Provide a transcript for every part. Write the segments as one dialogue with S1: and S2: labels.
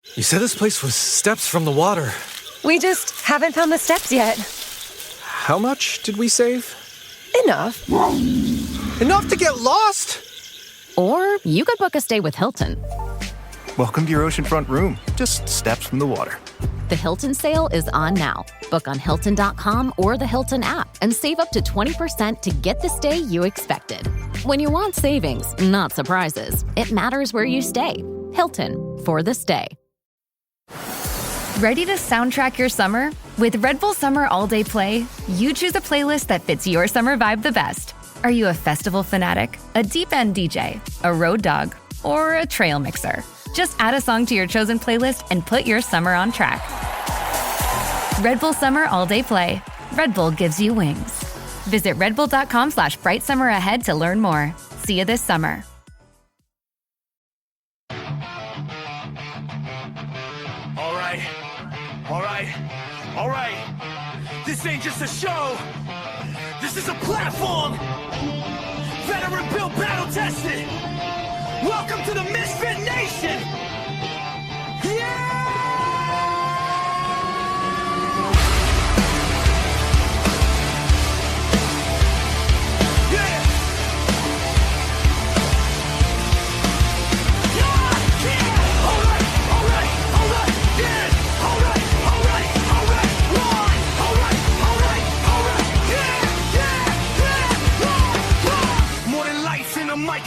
S1: You said this place was steps from the water.
S2: We just haven't found the steps yet.
S1: How much did we save?
S2: Enough.
S1: Enough to get lost?
S3: Or you could book a stay with Hilton.
S4: Welcome to your oceanfront room, just steps from the water.
S3: The Hilton sale is on now. Book on Hilton.com or the Hilton app and save up to 20% to get the stay you expected. When you want savings, not surprises, it matters where you stay. Hilton, for the stay.
S5: Ready to soundtrack your summer? With Red Bull Summer All Day Play, you choose a playlist that fits your summer vibe the best. Are you a festival fanatic, a deep end DJ, a road dog, or a trail mixer? Just add a song to your chosen playlist and put your summer on track. Red Bull Summer All Day Play. Red Bull gives you wings. Visit redbull.com/brightsummer ahead to learn more. See you this summer.
S6: All right. This ain't just a show. This is a platform. Veteran built, battle tested. Welcome to the Misfit Nation. Yeah!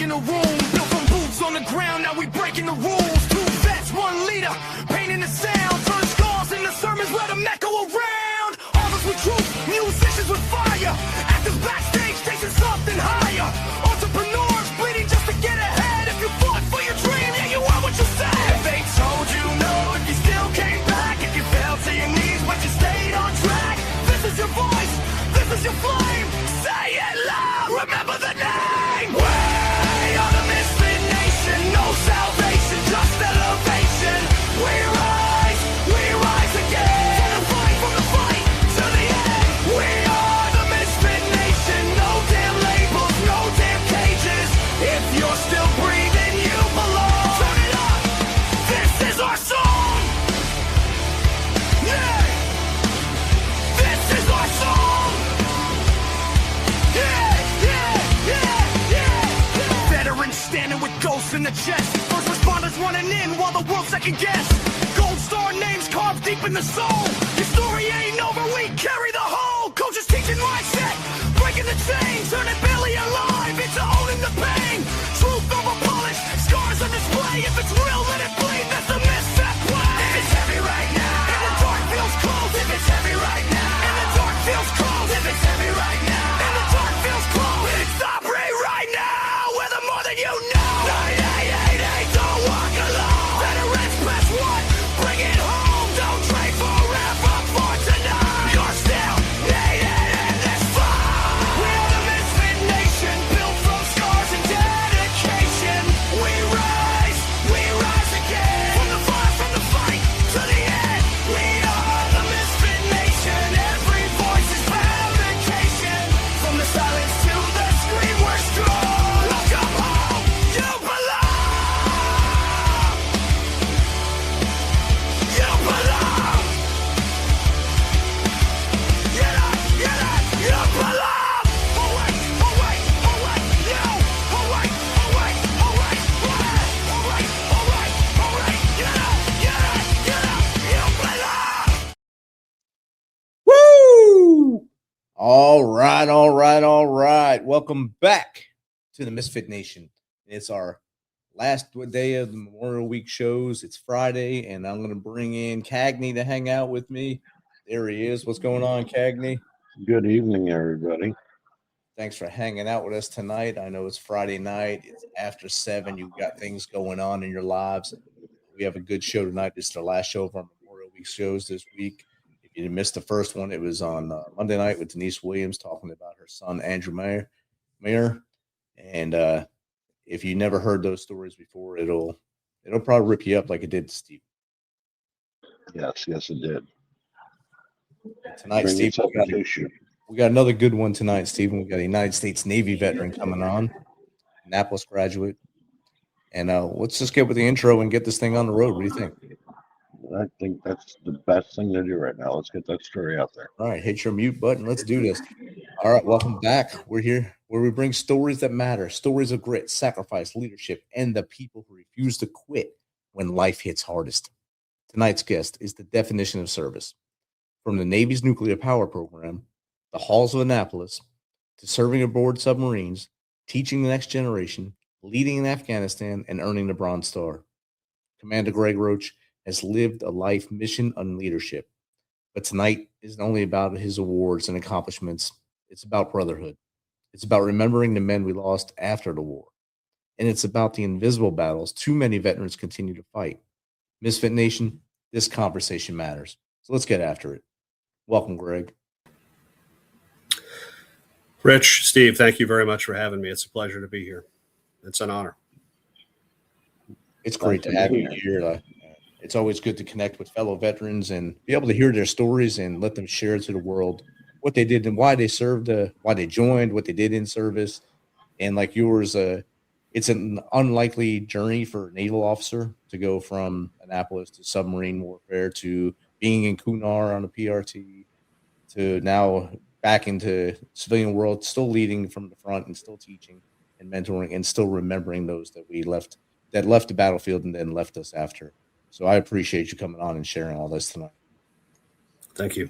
S6: In a room, built from boots on the ground, now we breaking the rules. 2 vets, 1 leader, painting the sound, turn scars into sermons, let them echo around. Authors with truth, musicians with fire, actors backstage chasing something higher. Entrepreneurs bleeding just to get ahead. If you fought for your dream, yeah, you are what you said. If they told you no, if you still came back, if you fell to your knees but you stayed on track, this is your voice, this is your flame. Say it loud, remember the name. No salvation, just elevation. We rise again. From the fight, to the end. We are the Misfit Nation. No damn labels, no damn cages. If you're still breathing, you belong. Turn it up, this is our song. Yeah, this is our song. Yeah. Veterans standing with ghosts in the chest. First responders running in while the world second guess. Gold star names carved deep in the soul. Your story ain't over, we carry the whole. Coaches teaching mindset, breaking the chain, turning barely alive into owning the pain. Truth over polish, scars on display. If it's real, let it bleed, that's the misstep play. If it's heavy right now, and the dark feels cold. If it's heavy right now, and the dark feels cold. If it's heavy right now, and the dark feels cold. It's Aubrey right now, we're the more than you know. 9888, don't walk alone. Veterans press 1, bring it home. Don't trade forever for tonight. You're still needed in this fight. We are the Misfit Nation, built from scars and dedication. We rise again. From the fire, from the fight, to the end. We are the Misfit Nation. Every voice is fabrication. From the silence to the scream, we're strong. Welcome home, you belong. You belong. You belong. Oh wait, you. Oh wait, you belong.
S7: Woo! All right. Welcome back to the Misfit Nation. It's our last day of the Memorial Week shows. It's Friday, and I'm going to bring in Cagney to hang out with me. There he is. What's going on, Cagney?
S8: Good evening, everybody.
S7: Thanks for hanging out with us tonight. I know it's Friday night. It's after 7. You've got things going on in your lives. We have a good show tonight. This is the last show of our Memorial Week shows this week. If you missed the first one, it was on Monday night with Denise Williams talking about her son, Andrew Mayer. And if you never heard those stories before, it'll probably rip you up like it did to Steve.
S8: Yes, it did.
S7: Tonight, Steve, we got another good one tonight, Stephen. We got a United States Navy veteran coming on, Annapolis graduate. And let's just get with the intro and get this thing on the road. What do you think?
S8: I think that's the best thing to do right now. Let's get that story out there.
S7: All right, hit your mute button. Let's do this. All right, welcome back. We're here where we bring stories that matter, stories of grit, sacrifice, leadership, and the people who refuse to quit when life hits hardest. Tonight's guest is the definition of service. From the Navy's nuclear power program, the halls of Annapolis, to serving aboard submarines, teaching the next generation, leading in Afghanistan, and earning the Bronze Star. Commander Greg Roach has lived a life mission on leadership. But tonight isn't only about his awards and accomplishments. It's about brotherhood. It's about remembering the men we lost after the war. And it's about the invisible battles too many veterans continue to fight. Misfit Nation, this conversation matters. So let's get after it. Welcome, Greg.
S9: Rich, Steve, thank you very much for having me. It's a pleasure to be here. It's an honor.
S7: It's great to have you here. It's always good to connect with fellow veterans and be able to hear their stories and let them share to the world what they did and why they served, why they joined, what they did in service. And like yours, it's an unlikely journey for a naval officer to go from Annapolis to submarine warfare to being in Kunar on a PRT to now back into civilian world, still leading from the front and still teaching and mentoring and still remembering those that left the battlefield and then left us after. So I appreciate you coming on and sharing all this tonight.
S9: Thank you.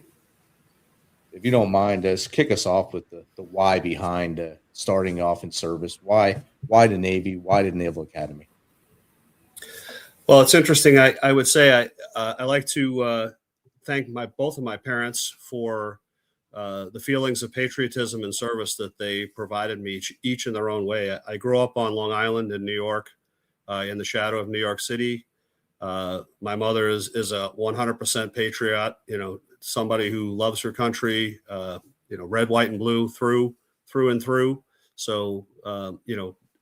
S7: If you don't mind, just kick us off with the why behind starting off in service. Why the Navy? Why the Naval Academy?
S9: Well, it's interesting. I would say I like to thank both of my parents for the feelings of patriotism and service that they provided me each in their own way. I grew up on Long Island in New York, in the shadow of New York City. My mother is a 100% patriot, somebody who loves her country, red, white, and blue through and through. So,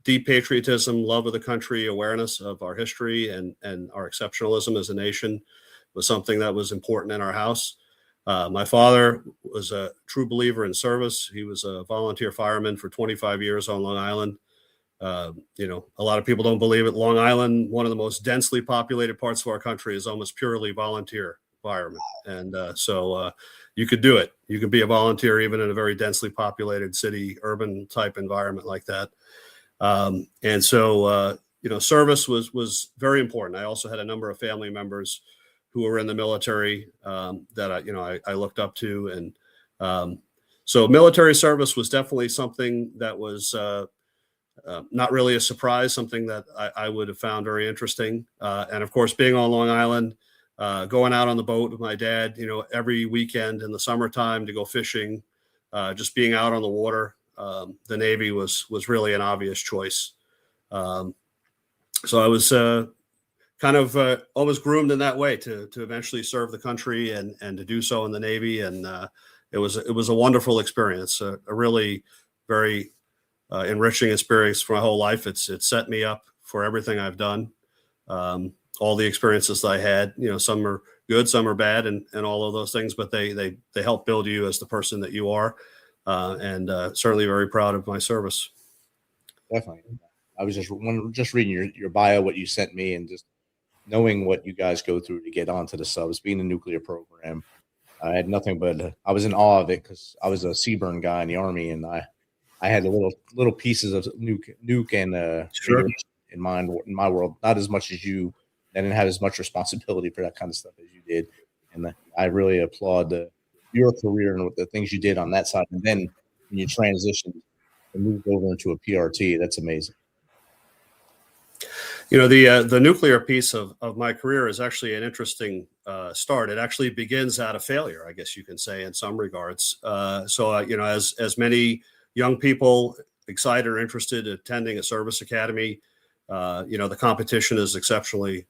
S9: deep patriotism, love of the country, awareness of our history and our exceptionalism as a nation was something that was important in our house. My father was a true believer in service. He was a volunteer fireman for 25 years on Long Island. A lot of people don't believe it. Long Island, one of the most densely populated parts of our country, is almost purely volunteer firemen. And so you could do it. You could be a volunteer even in a very densely populated city, urban type environment like that. And so, service was very important. I also had a number of family members who were in the military that I looked up to. And so military service was definitely something that was not really a surprise, something that I would have found very interesting. And of course, being on Long Island, going out on the boat with my dad, every weekend in the summertime to go fishing, just being out on the water. The Navy was really an obvious choice. So I was kind of always groomed in that way to eventually serve the country and to do so in the Navy. And it was a wonderful experience, a really very enriching experience for my whole life. It's set me up for everything I've done. All the experiences that I had, some are good, some are bad, and all of those things, but they help build you as the person that you are. And certainly very proud of my service.
S7: Definitely. I was just reading your bio, what you sent me, and just knowing what you guys go through to get onto the subs, being a nuclear program. I had nothing but I was in awe of it because I was a Seaburn guy in the Army, and I had the little pieces of nuke and
S9: Sure.
S7: in my world, not as much as you. I didn't have as much responsibility for that kind of stuff as you did, and I really applaud your career and the things you did on that side. And then when you transitioned and moved over into a PRT, that's amazing.
S9: The nuclear piece of my career is actually an interesting start. It actually begins out of failure, I guess you can say, in some regards. As many young people excited or interested in attending a service academy, the competition is exceptionally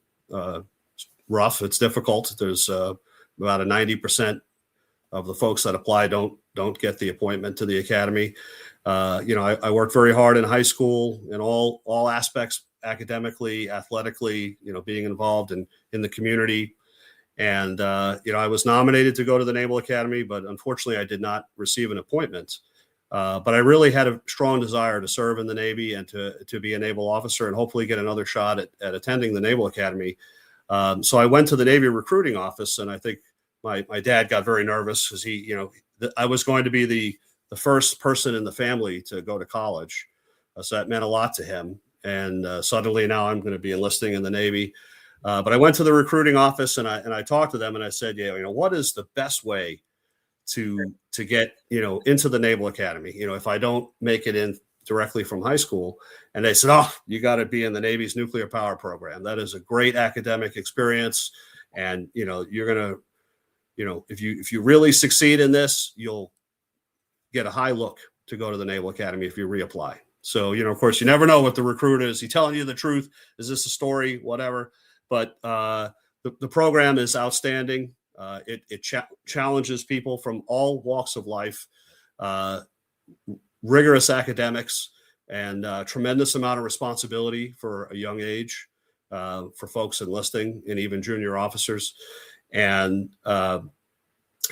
S9: rough. It's difficult. There's about a 90% of the folks that apply don't get the appointment to the academy. I worked very hard in high school in all aspects, academically, athletically, being involved in the community. And, I was nominated to go to the Naval Academy, but unfortunately I did not receive an appointment. But I really had a strong desire to serve in the Navy and to be a naval officer and hopefully get another shot at attending the Naval Academy. So I went to the Navy recruiting office, and I think my dad got very nervous because I was going to be the first person in the family to go to college. So that meant a lot to him. And suddenly now I'm going to be enlisting in the Navy. But I went to the recruiting office and I talked to them and I said, what is the best way to get, into the Naval Academy? If I don't make it in directly from high school. And they said, you got to be in the Navy's nuclear power program. That is a great academic experience. And, you're going to, if you really succeed in this, you'll get a high look to go to the Naval Academy if you reapply. So, of course, you never know what the recruiter is. He telling you the truth? Is this a story? Whatever. But the program is outstanding. It challenges people from all walks of life, rigorous academics, and tremendous amount of responsibility for a young age for folks enlisting and even junior officers. And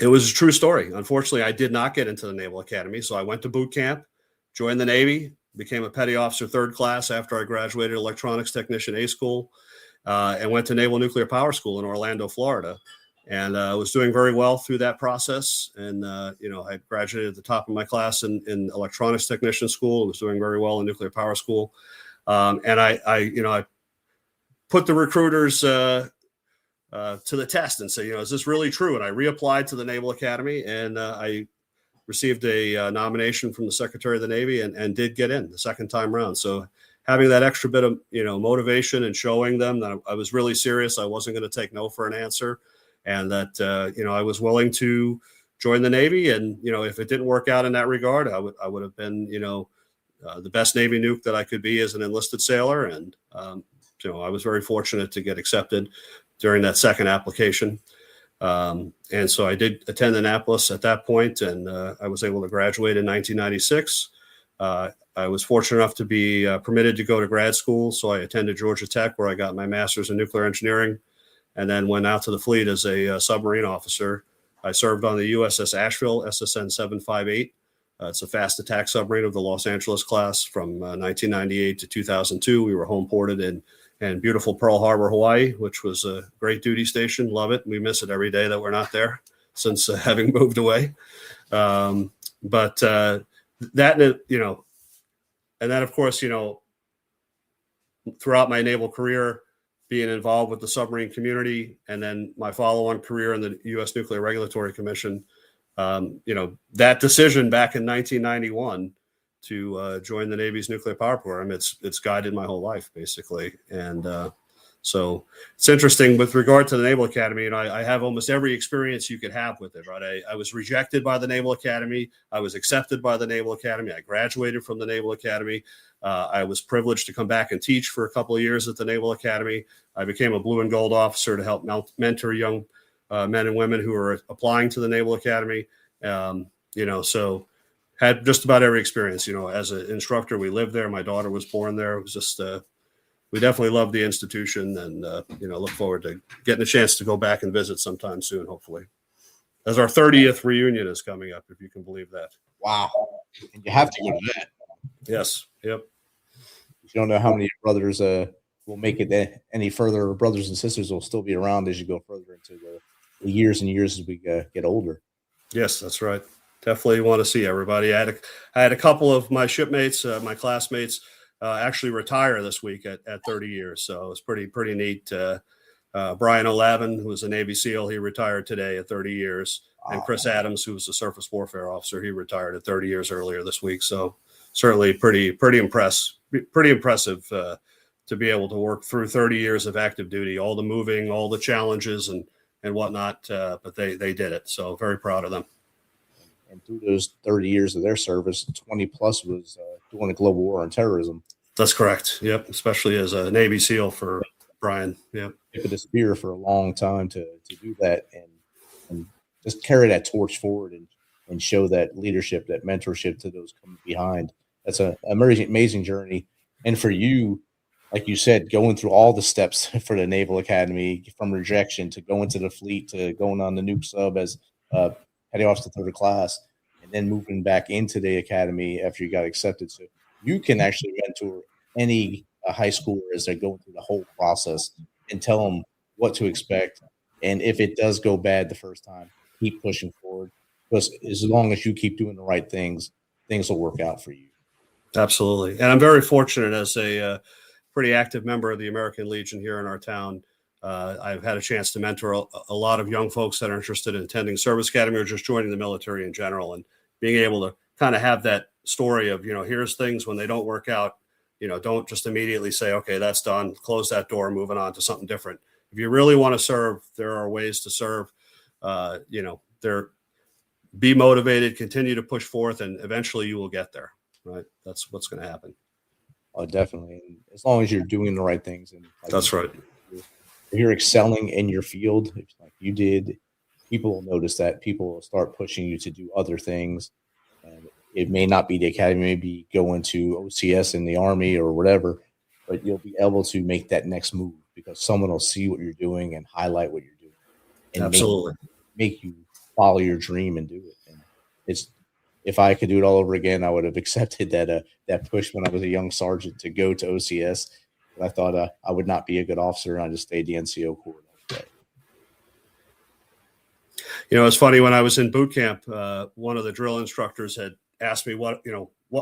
S9: it was a true story. Unfortunately, I did not get into the Naval Academy. So I went to boot camp, joined the Navy, became a petty officer third class after I graduated electronics technician A school, and went to Naval Nuclear Power School in Orlando, Florida. And I was doing very well through that process. And, I graduated at the top of my class in electronics technician school. I was doing very well in nuclear power school. And I put the recruiters to the test and say, is this really true? And I reapplied to the Naval Academy, and I received a nomination from the Secretary of the Navy and did get in the second time around. So having that extra bit of, motivation and showing them that I was really serious, I wasn't going to take no for an answer. And that, I was willing to join the Navy. And, if it didn't work out in that regard, I would have been, the best Navy nuke that I could be as an enlisted sailor. And, I was very fortunate to get accepted during that second application. And so I did attend Annapolis at that point, and I was able to graduate in 1996. I was fortunate enough to be permitted to go to grad school. So I attended Georgia Tech, where I got my master's in nuclear engineering, and then went out to the fleet as a submarine officer. I served on the USS Asheville, SSN 758. It's a fast attack submarine of the Los Angeles class from 1998 to 2002. We were home ported in beautiful Pearl Harbor, Hawaii, which was a great duty station. Love it. We miss it every day that we're not there since having moved away. But that, and then, of course, throughout my naval career, being involved with the submarine community, and then my follow-on career in the U.S. Nuclear Regulatory Commission, that decision back in 1991 to join the Navy's nuclear power program, it's guided my whole life, basically. And so it's interesting with regard to the Naval Academy. I have almost every experience you could have with it, right? I was rejected by the Naval Academy. I was accepted by the Naval Academy. I graduated from the Naval Academy. I was privileged to come back and teach for a couple of years at the Naval Academy. I became a blue and gold officer to help mentor young men and women who are applying to the Naval Academy. So had just about every experience. As an instructor, we lived there. My daughter was born there. It was just, we definitely love the institution, and, look forward to getting a chance to go back and visit sometime soon, hopefully. As our 30th reunion is coming up, if you can believe that.
S7: Wow. And you have to go to that.
S9: Yes. Yep.
S7: You don't know how many brothers will make it any further. Brothers and sisters will still be around as you go further into the years and years as we get older.
S9: Yes, that's right. Definitely want to see everybody. I had a couple of my shipmates, my classmates, actually retire this week at 30 years. So it was pretty neat. Brian O'Lavin, who was a Navy SEAL, he retired today at 30 years. And Chris Adams, who was a surface warfare officer, he retired at 30 years earlier this week. So certainly pretty impressive to be able to work through 30 years of active duty, all the moving, all the challenges and whatnot. But they did it. So very proud of them.
S7: And through those 30 years of their service, 20 plus was during the global war on terrorism.
S9: That's correct. Yep. Especially as a Navy SEAL for Brian. Yep.
S7: Tip of the spear for a long time to do that and just carry that torch forward and show that leadership, that mentorship to those coming behind. That's an amazing journey. And for you, like you said, going through all the steps for the Naval Academy, from rejection to going to the fleet to going on the nuke sub as petty officer third class, and then moving back into the academy after you got accepted. So you can actually mentor any high schooler as they're going through the whole process and tell them what to expect. And if it does go bad the first time, keep pushing forward. Because as long as you keep doing the right things, things will work out for you.
S9: Absolutely. And I'm very fortunate as a pretty active member of the American Legion here in our town. I've had a chance to mentor a lot of young folks that are interested in attending service academy or just joining the military in general, and being able to kind of have that story of, here's things when they don't work out, don't just immediately say, okay, that's done, close that door, moving on to something different. If you really want to serve, there are ways to serve. Be motivated, continue to push forth, and eventually you will get there. Right? That's what's going to happen.
S7: Oh, definitely. And as long as you're doing the right things, and
S9: that's right.
S7: If you're excelling in your field, like you did, people will notice that. People will start pushing you to do other things. And it may not be the academy, maybe go into OCS in the Army or whatever, but you'll be able to make that next move because someone will see what you're doing and highlight what you're doing. And
S9: absolutely.
S7: Make you follow your dream and do it. And if I could do it all over again, I would have accepted that push when I was a young sergeant to go to OCS. But I thought I would not be a good officer, and I just stayed the NCO Corps.
S9: It's funny, when I was in boot camp, one of the drill instructors had asked me what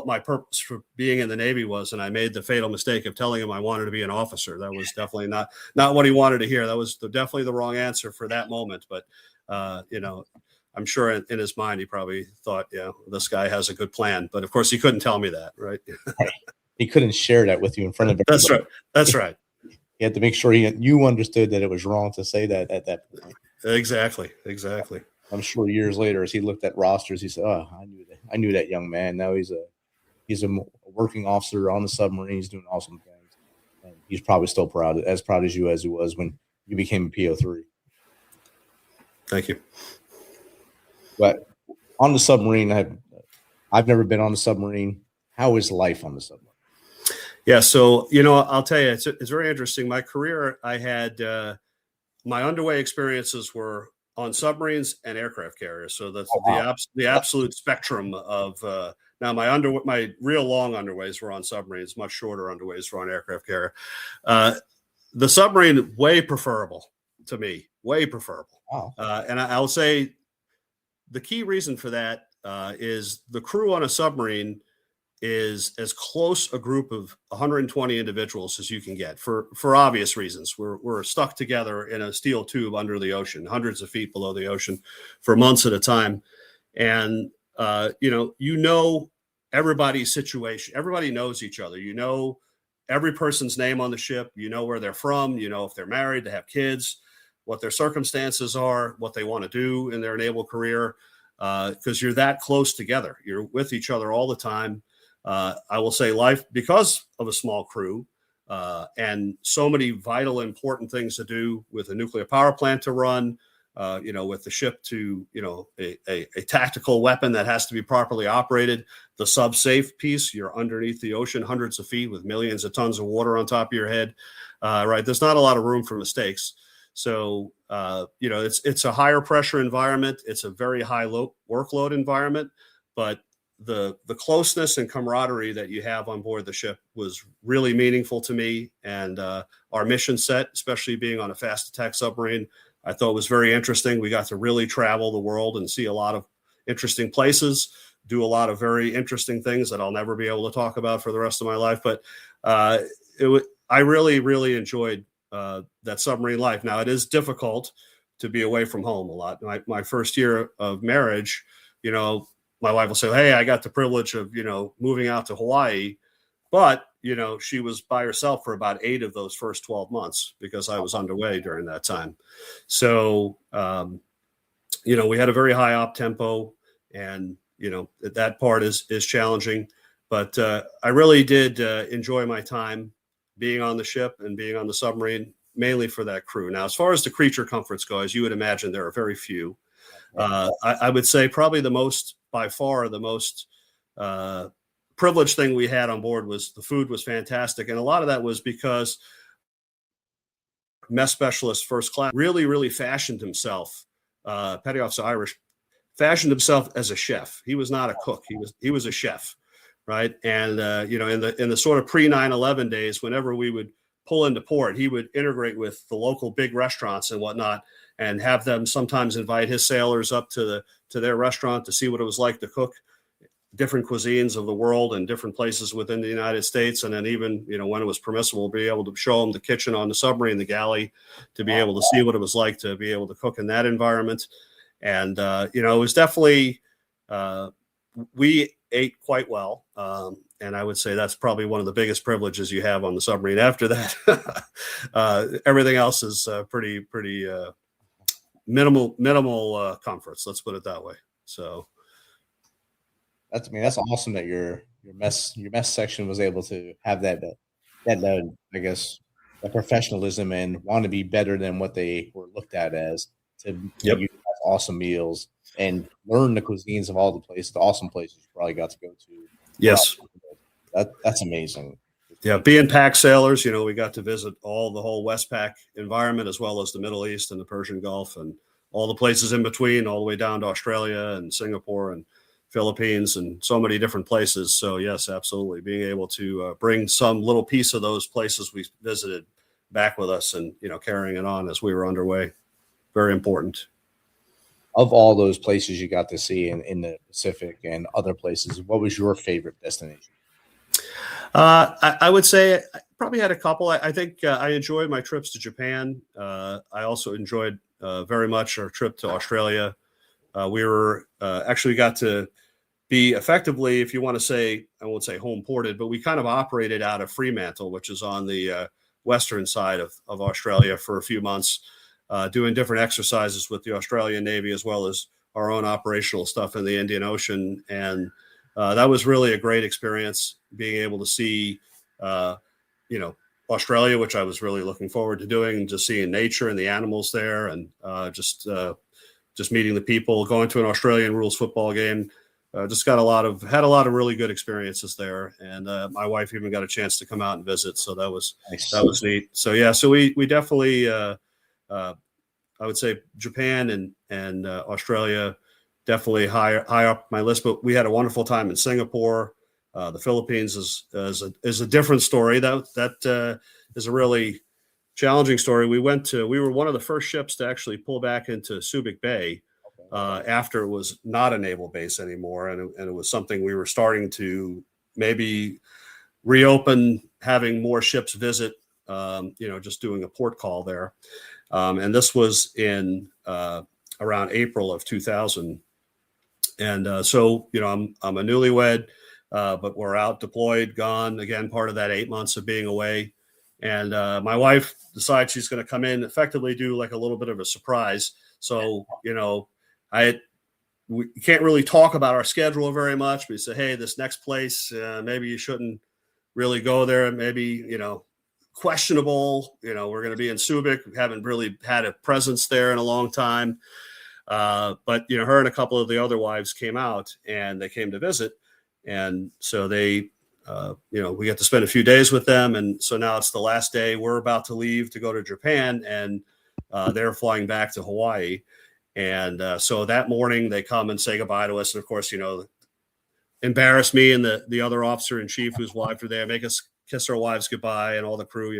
S9: my purpose for being in the Navy was, and I made the fatal mistake of telling him I wanted to be an officer. That was definitely not what he wanted to hear. That was definitely the wrong answer for that moment. But I'm sure in his mind he probably thought, this guy has a good plan. But of course, he couldn't tell me that, right?
S7: He couldn't share that with you in front of everybody.
S9: That's right. That's right.
S7: You had to make sure you understood that it was wrong to say that at that point.
S9: Exactly.
S7: I'm sure years later, as he looked at rosters, he said, "Oh, I knew that young man. Now he's a working officer on the submarine. He's doing awesome things, and he's probably still as proud as you as he was when you became a PO3."
S9: Thank you.
S7: But on the submarine, I've never been on the submarine. How is life on the submarine?
S9: Yeah, so I'll tell you, it's very interesting. My career, I had my underway experiences were on submarines and aircraft carriers. So that's the absolute spectrum of. Now my real long underways were on submarines. Much shorter underways were on aircraft carrier. The submarine, way preferable to me. Way preferable.
S7: Wow.
S9: And I'll say the key reason for that is the crew on a submarine is as close a group of 120 individuals as you can get for obvious reasons. We're stuck together in a steel tube under the ocean, hundreds of feet below the ocean for months at a time. And, everybody's situation, everybody knows each other. Every person's name on the ship, where they're from, if they're married, they have kids, what their circumstances are, what they want to do in their naval career, because you're that close together. You're with each other all the time. I will say life, because of a small crew and so many vital, important things to do, with a nuclear power plant to run, with the ship to, a tactical weapon that has to be properly operated, the sub-safe piece, you're underneath the ocean, hundreds of feet with millions of tons of water on top of your head, right? There's not a lot of room for mistakes. So, it's a higher pressure environment. It's a very high workload environment, but the closeness and camaraderie that you have on board the ship was really meaningful to me. And our mission set, especially being on a fast attack submarine, I thought was very interesting. We got to really travel the world and see a lot of interesting places, do a lot of very interesting things that I'll never be able to talk about for the rest of my life. But I really, really enjoyed that submarine life. Now, it is difficult to be away from home a lot. My first year of marriage, my wife will say, "Hey, I got the privilege of, moving out to Hawaii." But, she was by herself for about 8 of those first 12 months because I was underway during that time. So, we had a very high op tempo, and, that part is challenging. But I really did enjoy my time being on the ship and being on the submarine, mainly for that crew. Now, as far as the creature comforts go, as you would imagine, there are very few. I would say probably by far the most privileged thing we had on board was the food was fantastic. And a lot of that was because mess specialist first class really, really fashioned himself, Petty Officer Irish, fashioned himself as a chef. He was not a cook. He was a chef, right? And, in the sort of pre-9/11 days, whenever we would pull into port, he would integrate with the local big restaurants and whatnot, and have them sometimes invite his sailors up to their restaurant to see what it was like to cook different cuisines of the world and different places within the United States. And then even, when it was permissible, be able to show them the kitchen on the submarine, the galley, to be able to see what it was like to be able to cook in that environment. And, it was definitely, we ate quite well. And I would say that's probably one of the biggest privileges you have on the submarine. After that, everything else is pretty minimal comforts. Let's put it that way. So
S7: that's awesome that your mess section was able to have that I guess that professionalism and want to be better than what they were looked at as, to
S9: Yep.
S7: you have awesome meals and learn the cuisines of all the awesome places you probably got to go to.
S9: Yes.
S7: That's amazing.
S9: Yeah, being PAC sailors, we got to visit the whole Westpac environment, as well as the Middle East and the Persian Gulf and all the places in between, all the way down to Australia and Singapore and Philippines and so many different places. So yes, absolutely. Being able to bring some little piece of those places we visited back with us and, carrying it on as we were underway. Very important.
S7: Of all those places you got to see in the Pacific and other places, what was your favorite destination?
S9: I would say I probably had a couple. I think I enjoyed my trips to Japan. I also enjoyed very much our trip to Australia. We were actually got to be effectively, if you want to say, I won't say home ported, but we kind of operated out of Fremantle, which is on the western side of Australia, for a few months, doing different exercises with the Australian Navy, as well as our own operational stuff in the Indian Ocean. And that was really a great experience, being able to see, Australia, which I was really looking forward to doing, just seeing nature and the animals there, and just meeting the people, going to an Australian rules football game. Just had a lot of really good experiences there, and my wife even got a chance to come out and visit, so that was nice. That was neat. So yeah, so we definitely, I would say Japan and Australia definitely high up my list. But we had a wonderful time in Singapore. The Philippines is a different story. That is a really challenging story. We were one of the first ships to actually pull back into Subic Bay after it was not a naval base anymore, and it was something we were starting to maybe reopen, having more ships visit. Just doing a port call there, and this was in around April of 2000. And so I'm a newlywed. But we're out deployed, gone again, part of that 8 months of being away. And my wife decides she's going to come in, effectively do like a little bit of a surprise. So, we can't really talk about our schedule very much. We say, hey, this next place, maybe you shouldn't really go there. Maybe, questionable, we're going to be in Subic. We haven't really had a presence there in a long time. But, her and a couple of the other wives came out, and they came to visit. And so they, we got to spend a few days with them. And so now it's the last day. We're about to leave to go to Japan, and they're flying back to Hawaii. And so that morning they come and say goodbye to us. And of course, embarrass me and the other officer in chief whose wife are there, make us kiss our wives goodbye, and all the crew,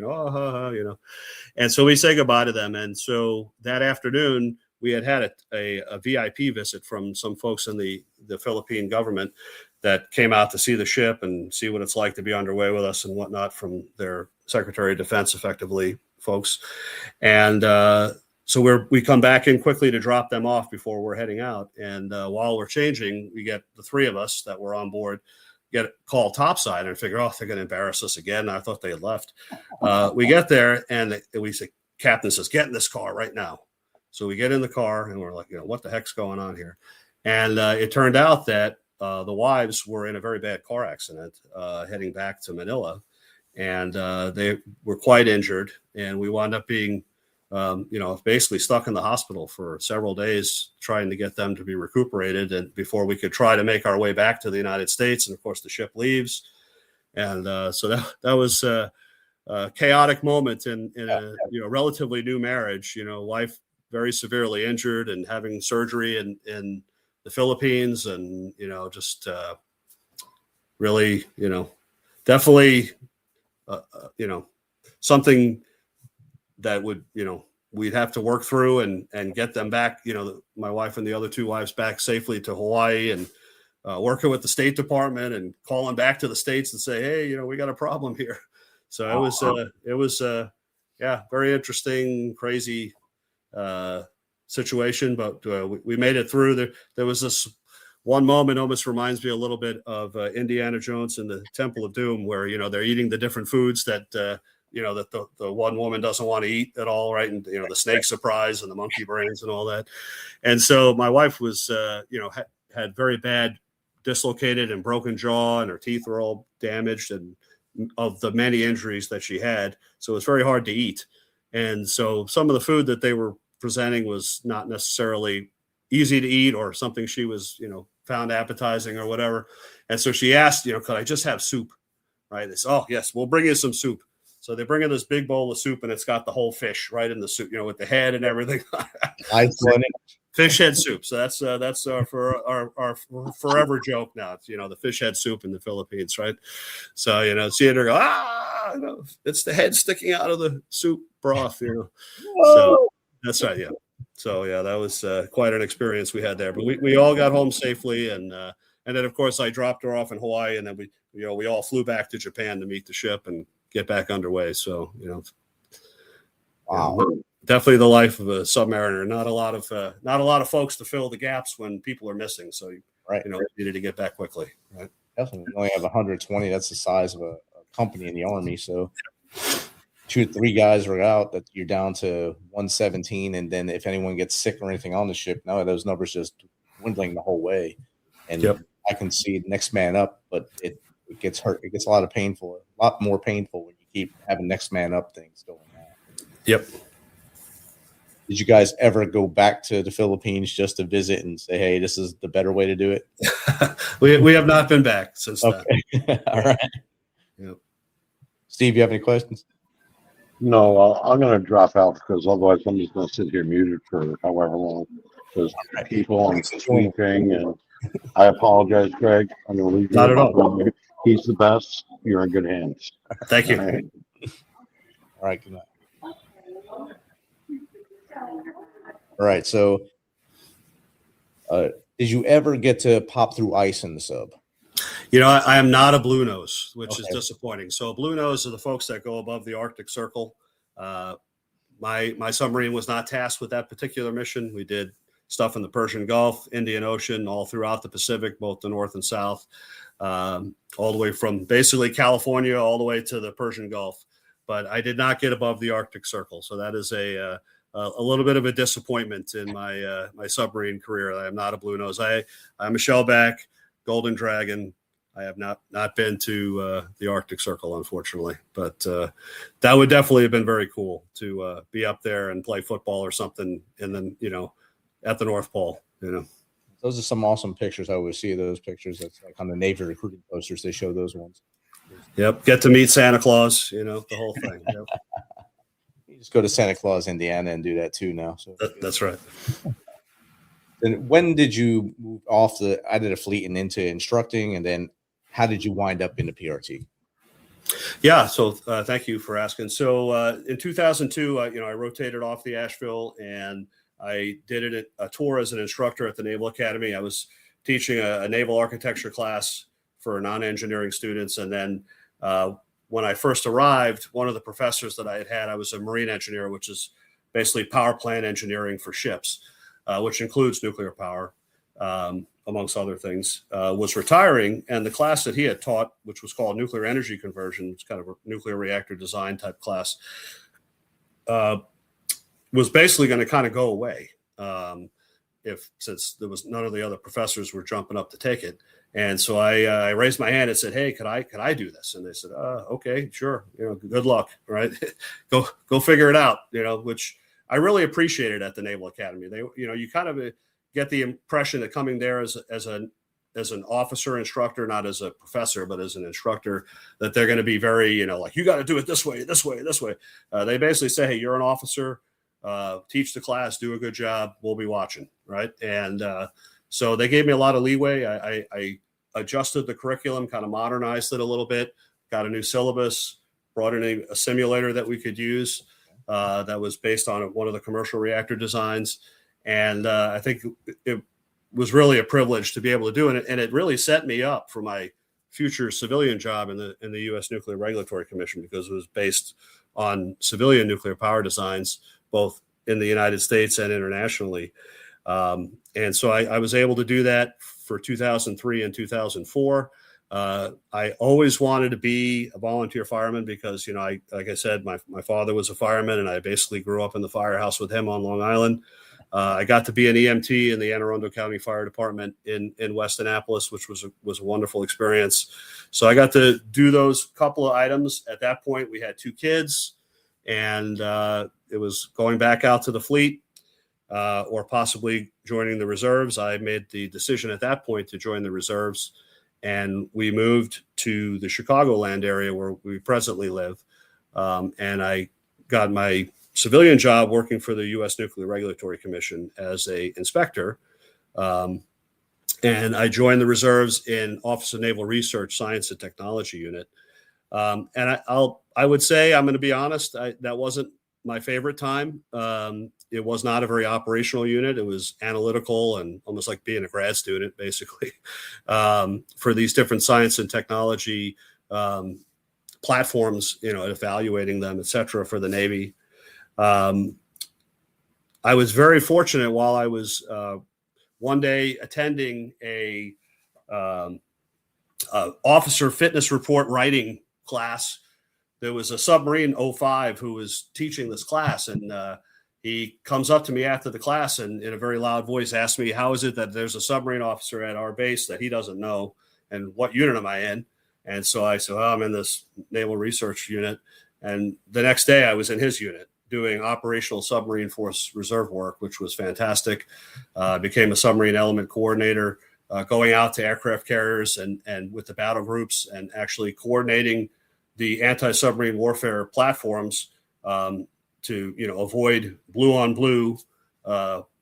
S9: And so we say goodbye to them. And so that afternoon we had a VIP visit from some folks in the Philippine government that came out to see the ship and see what it's like to be underway with us and whatnot, from their Secretary of Defense, effectively, folks. And so we come back in quickly to drop them off before we're heading out. And while we're changing, we get the three of us that were on board get a call topside and figure, they're going to embarrass us again. I thought they had left. We get there, and we say, Captain says, get in this car right now. So we get in the car, and we're like, what the heck's going on here? And it turned out that the wives were in a very bad car accident heading back to Manila, and they were quite injured. And we wound up being, basically stuck in the hospital for several days, trying to get them to be recuperated, and before we could try to make our way back to the United States. And of course, the ship leaves, and so that was a chaotic moment in a relatively new marriage. Wife very severely injured and having surgery in the Philippines, and really, definitely, something that would, we'd have to work through and get them back, my wife and the other two wives back safely to Hawaii, and working with the State Department and calling back to the States and say, hey, we got a problem here. So it was very interesting, crazy situation, but we made it through. There was this one moment, almost reminds me a little bit of Indiana Jones and the Temple of Doom, where they're eating the different foods that that the one woman doesn't want to eat at all, right? And the snake surprise and the monkey brains and all that. And so my wife was had very bad dislocated and broken jaw, and her teeth were all damaged, and of the many injuries that she had, so it was very hard to eat. And so some of the food that they were presenting was not necessarily easy to eat, or something she was found appetizing or whatever. And so she asked, could I just have soup? Right? They said, oh yes, we'll bring you some soup. So they bring in this big bowl of soup, and it's got the whole fish right in the soup, with the head and everything. Fish head soup. So that's for our forever joke now. It's the fish head soup in the Philippines, right? So see it or go, it's the head sticking out of the soup broth. So that's right. Yeah. So that was quite an experience we had there. But we all got home safely, and then of course I dropped her off in Hawaii, and then we all flew back to Japan to meet the ship and get back underway. So wow. Definitely the life of a submariner. Not a lot of folks to fill the gaps when people are missing. So needed to get back quickly. Right.
S7: Definitely. We only have 120. That's the size of a company in the Army. So 2 or 3 guys are out, that you're down to 117. And then if anyone gets sick or anything on the ship, now those numbers just dwindling the whole way. And I can see next man up, but it gets hurt. It gets a lot more painful when you keep having next man up things going on.
S9: Yep.
S7: Did you guys ever go back to the Philippines just to visit and say, hey, this is the better way to do it?
S9: we have not been back since then.
S7: All right.
S9: Yep.
S7: Steve, you have any questions?
S8: No, I'm going to drop out, because otherwise I'm just going to sit here muted for however long. Because people are sleeping, and I apologize, Greg. I'm going to leave you.
S9: Not at all.
S8: He's the best. You're in good hands.
S9: Thank you.
S7: All right. Good night. All right. So, did you ever get to pop through ice in the sub?
S9: I am not a blue nose, which is disappointing. So blue nose are the folks that go above the Arctic Circle. My submarine was not tasked with that particular mission. We did stuff in the Persian Gulf, Indian Ocean, all throughout the Pacific, both the North and South, all the way from basically California all the way to the Persian Gulf. But I did not get above the Arctic Circle. So that is a little bit of a disappointment in my my submarine career. I am not a blue nose. I'm a shellback, Golden Dragon. I have not been to the Arctic Circle, unfortunately, but that would definitely have been very cool to be up there and play football or something, and then at the North Pole.
S7: Those are some awesome pictures. I always see those pictures. That's like on the Navy recruiting posters. They show those ones.
S9: Yep, get to meet Santa Claus. The whole thing. Yep.
S7: You just go to Santa Claus, Indiana, and do that too now. So
S9: that's right.
S7: Then when did you move off out of the fleet and into instructing, and then how did you wind up in the PRT?
S9: Yeah, so thank you for asking. So in 2002, I rotated off the Asheville, and I did a tour as an instructor at the Naval Academy. I was teaching a naval architecture class for non-engineering students, and then when I first arrived, one of the professors that I had, I was a marine engineer, which is basically power plant engineering for ships, which includes nuclear power. Amongst other things, was retiring, and the class that he had taught, which was called nuclear energy conversion, it's kind of a nuclear reactor design type class, was basically going to kind of go away since there was none of the other professors were jumping up to take it. And so I raised my hand and said, "Hey, could I do this?" And they said, "Okay, sure. Good luck. Right? go figure it out." Which I really appreciated at the Naval Academy. They, you kind of get the impression that coming there as an officer instructor, not as a professor, but as an instructor, that they're going to be very, like, you got to do it this way. They basically say, hey, you're an officer, teach the class, do a good job. We'll be watching. Right. And so they gave me a lot of leeway. I adjusted the curriculum, kind of modernized it a little bit, got a new syllabus, brought in a simulator that we could use that was based on one of the commercial reactor designs. And I think it was really a privilege to be able to do it. And it really set me up for my future civilian job in the U.S. Nuclear Regulatory Commission, because it was based on civilian nuclear power designs, both in the United States and internationally. And so I was able to do that for 2003 and 2004. I always wanted to be a volunteer fireman because, like I said, my father was a fireman, and I basically grew up in the firehouse with him on Long Island. I got to be an EMT in the Anne Arundel County Fire Department in West Annapolis, which was a wonderful experience. So I got to do those couple of items. At that point, we had 2 kids, and it was going back out to the fleet or possibly joining the reserves. I made the decision at that point to join the reserves, and we moved to the Chicagoland area where we presently live. And I got my civilian job working for the U.S. Nuclear Regulatory Commission as a inspector. And I joined the reserves in Office of Naval Research Science and Technology Unit. And I would say, I'm going to be honest, that wasn't my favorite time. It was not a very operational unit. It was analytical and almost like being a grad student, basically, for these different science and technology platforms, evaluating them, et cetera, for the Navy. I was very fortunate while I was one day attending a officer fitness report writing class. There was a submarine 05 who was teaching this class, and he comes up to me after the class and in a very loud voice asked me, how is it that there's a submarine officer at our base that he doesn't know, and what unit am I in? And so I said, I'm in this Naval Research Unit. And the next day I was in his unit doing operational submarine force reserve work, which was fantastic. Became a submarine element coordinator, going out to aircraft carriers and with the battle groups and actually coordinating the anti-submarine warfare platforms to avoid blue on blue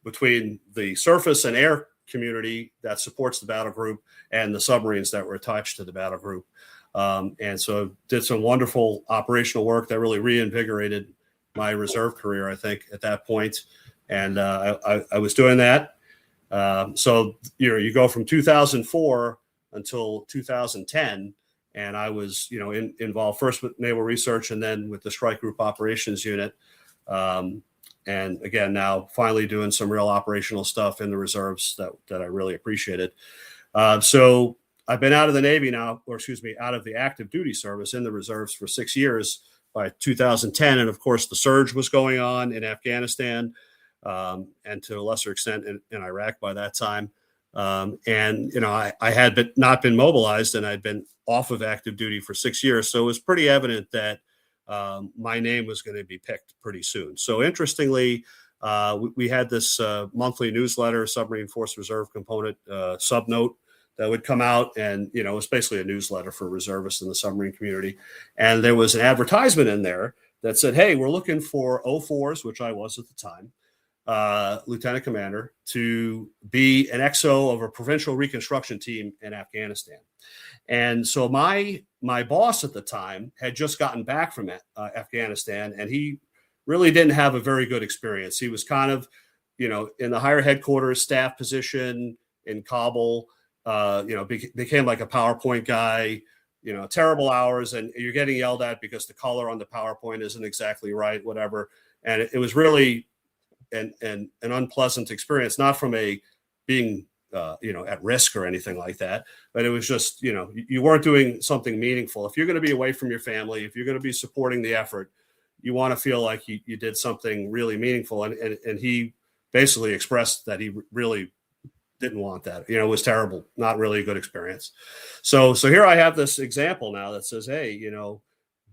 S9: between the surface and air community that supports the battle group and the submarines that were attached to the battle group. And so did some wonderful operational work that really reinvigorated my reserve career, I think, at that point. And I was doing that. So you go from 2004 until 2010. And I was, involved first with Naval Research and then with the Strike Group Operations Unit. And again, now finally doing some real operational stuff in the reserves that I really appreciated. So I've been out of the Navy now, out of the active duty service in the reserves for 6 years by 2010. And of course, the surge was going on in Afghanistan and to a lesser extent in Iraq by that time. I had not been mobilized, and I'd been off of active duty for 6 years. So it was pretty evident that my name was going to be picked pretty soon. So interestingly, we had this monthly newsletter, Submarine Force Reserve Component subnote, that would come out, and it was basically a newsletter for reservists in the submarine community. And there was an advertisement in there that said, hey, we're looking for 04s, which I was at the time, lieutenant commander, to be an XO of a Provincial Reconstruction Team in Afghanistan. And so my boss at the time had just gotten back from Afghanistan, and he really didn't have a very good experience. He was kind of, in the higher headquarters staff position in Kabul, became like a PowerPoint guy, terrible hours, and you're getting yelled at because the color on the PowerPoint isn't exactly right, whatever. And it was really an unpleasant experience, not from a being at risk or anything like that, but it was just, you weren't doing something meaningful. If you're going to be away from your family, if you're going to be supporting the effort, you want to feel like you did something really meaningful. And he basically expressed that he really didn't want that. It was terrible, not really a good experience. So here I have this example now that says, hey,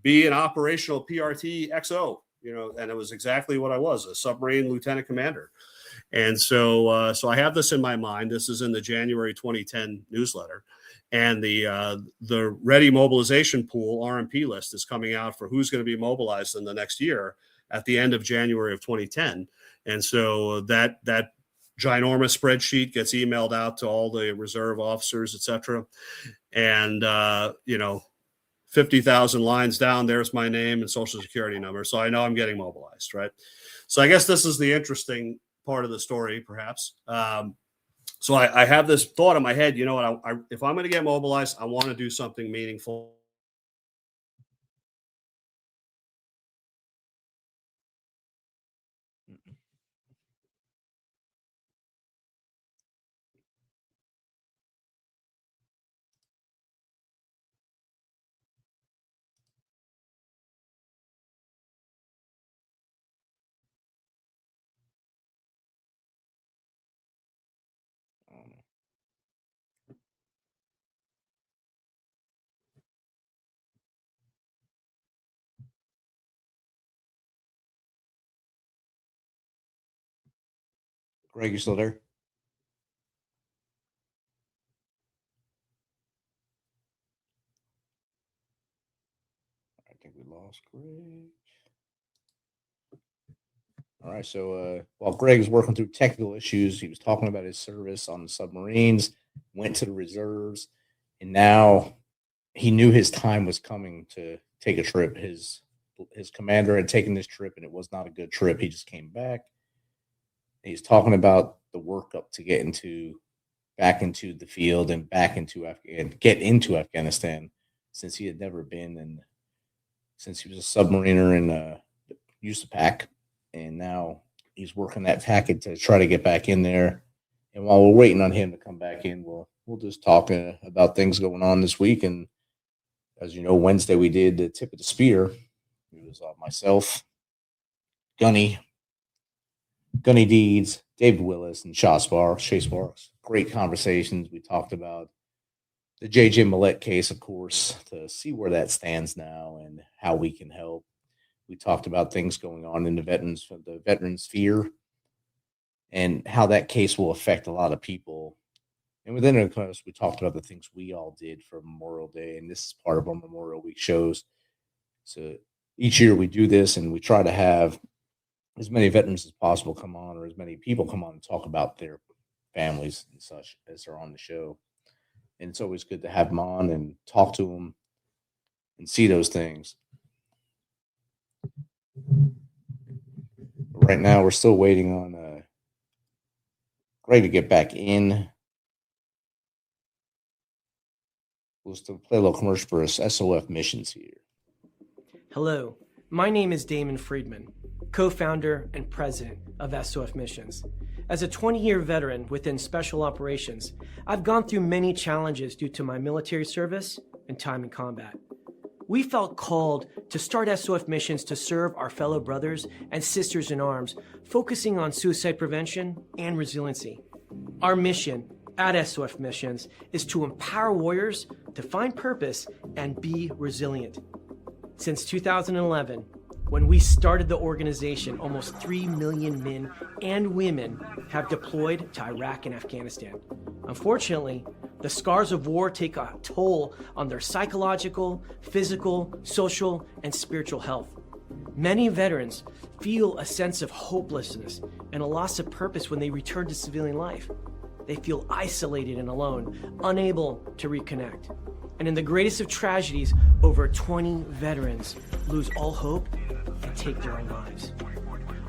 S9: be an operational PRT XO, and it was exactly what I was, a submarine lieutenant commander. And so I have this in my mind. This is in the January 2010 newsletter. And the Ready Mobilization Pool RMP list is coming out for who's going to be mobilized in the next year at the end of January of 2010. And so that ginormous spreadsheet gets emailed out to all the reserve officers, et cetera. And, 50,000 lines down, there's my name and social security number. So I know I'm getting mobilized, right? So I guess this is the interesting part of the story, perhaps. So I have this thought in my head, you know what, if I'm going to get mobilized, I want to do something meaningful.
S7: Greg, you still there? I think we lost Greg. All right, so while Greg is working through technical issues, he was talking about his service on the submarines, went to the reserves, and now he knew his time was coming to take a trip. His commander had taken this trip, and it was not a good trip. He just came back. He's talking about the workup to get back into the field and get into Afghanistan, since he had never been, and since he was a submariner in USAPAC, and now he's working that packet to try to get back in there. And while we're waiting on him to come back in, we'll just talk about things going on this week. And as you know, Wednesday we did the tip of the spear. It was myself, Gunny Deeds, David Willis, and Chase Sparks. Great conversations. We talked about the J.J. Millett case, of course, to see where that stands now and how we can help. We talked about things going on in the veteran sphere, and how that case will affect a lot of people. And within it, of course, we talked about the things we all did for Memorial Day, and this is part of our Memorial Week shows. So each year we do this, and we try to have as many veterans as possible come on, or as many people come on and talk about their families and such as are on the show. And it's always good to have them on and talk to them and see those things. Right now, we're still waiting on Greg to get back in. We'll still play a little commercial for us. SOF Missions here.
S10: Hello, my name is Damon Friedman, co-founder and president of SOF Missions. As a 20-year veteran within Special Operations, I've gone through many challenges due to my military service and time in combat. We felt called to start SOF Missions to serve our fellow brothers and sisters in arms, focusing on suicide prevention and resiliency. Our mission at SOF Missions is to empower warriors to find purpose and be resilient. Since 2011, when we started the organization, almost 3 million men and women have deployed to Iraq and Afghanistan. Unfortunately, the scars of war take a toll on their psychological, physical, social, and spiritual health. Many veterans feel a sense of hopelessness and a loss of purpose when they return to civilian life. They feel isolated and alone, unable to reconnect. And in the greatest of tragedies, over 20 veterans lose all hope and take their own lives.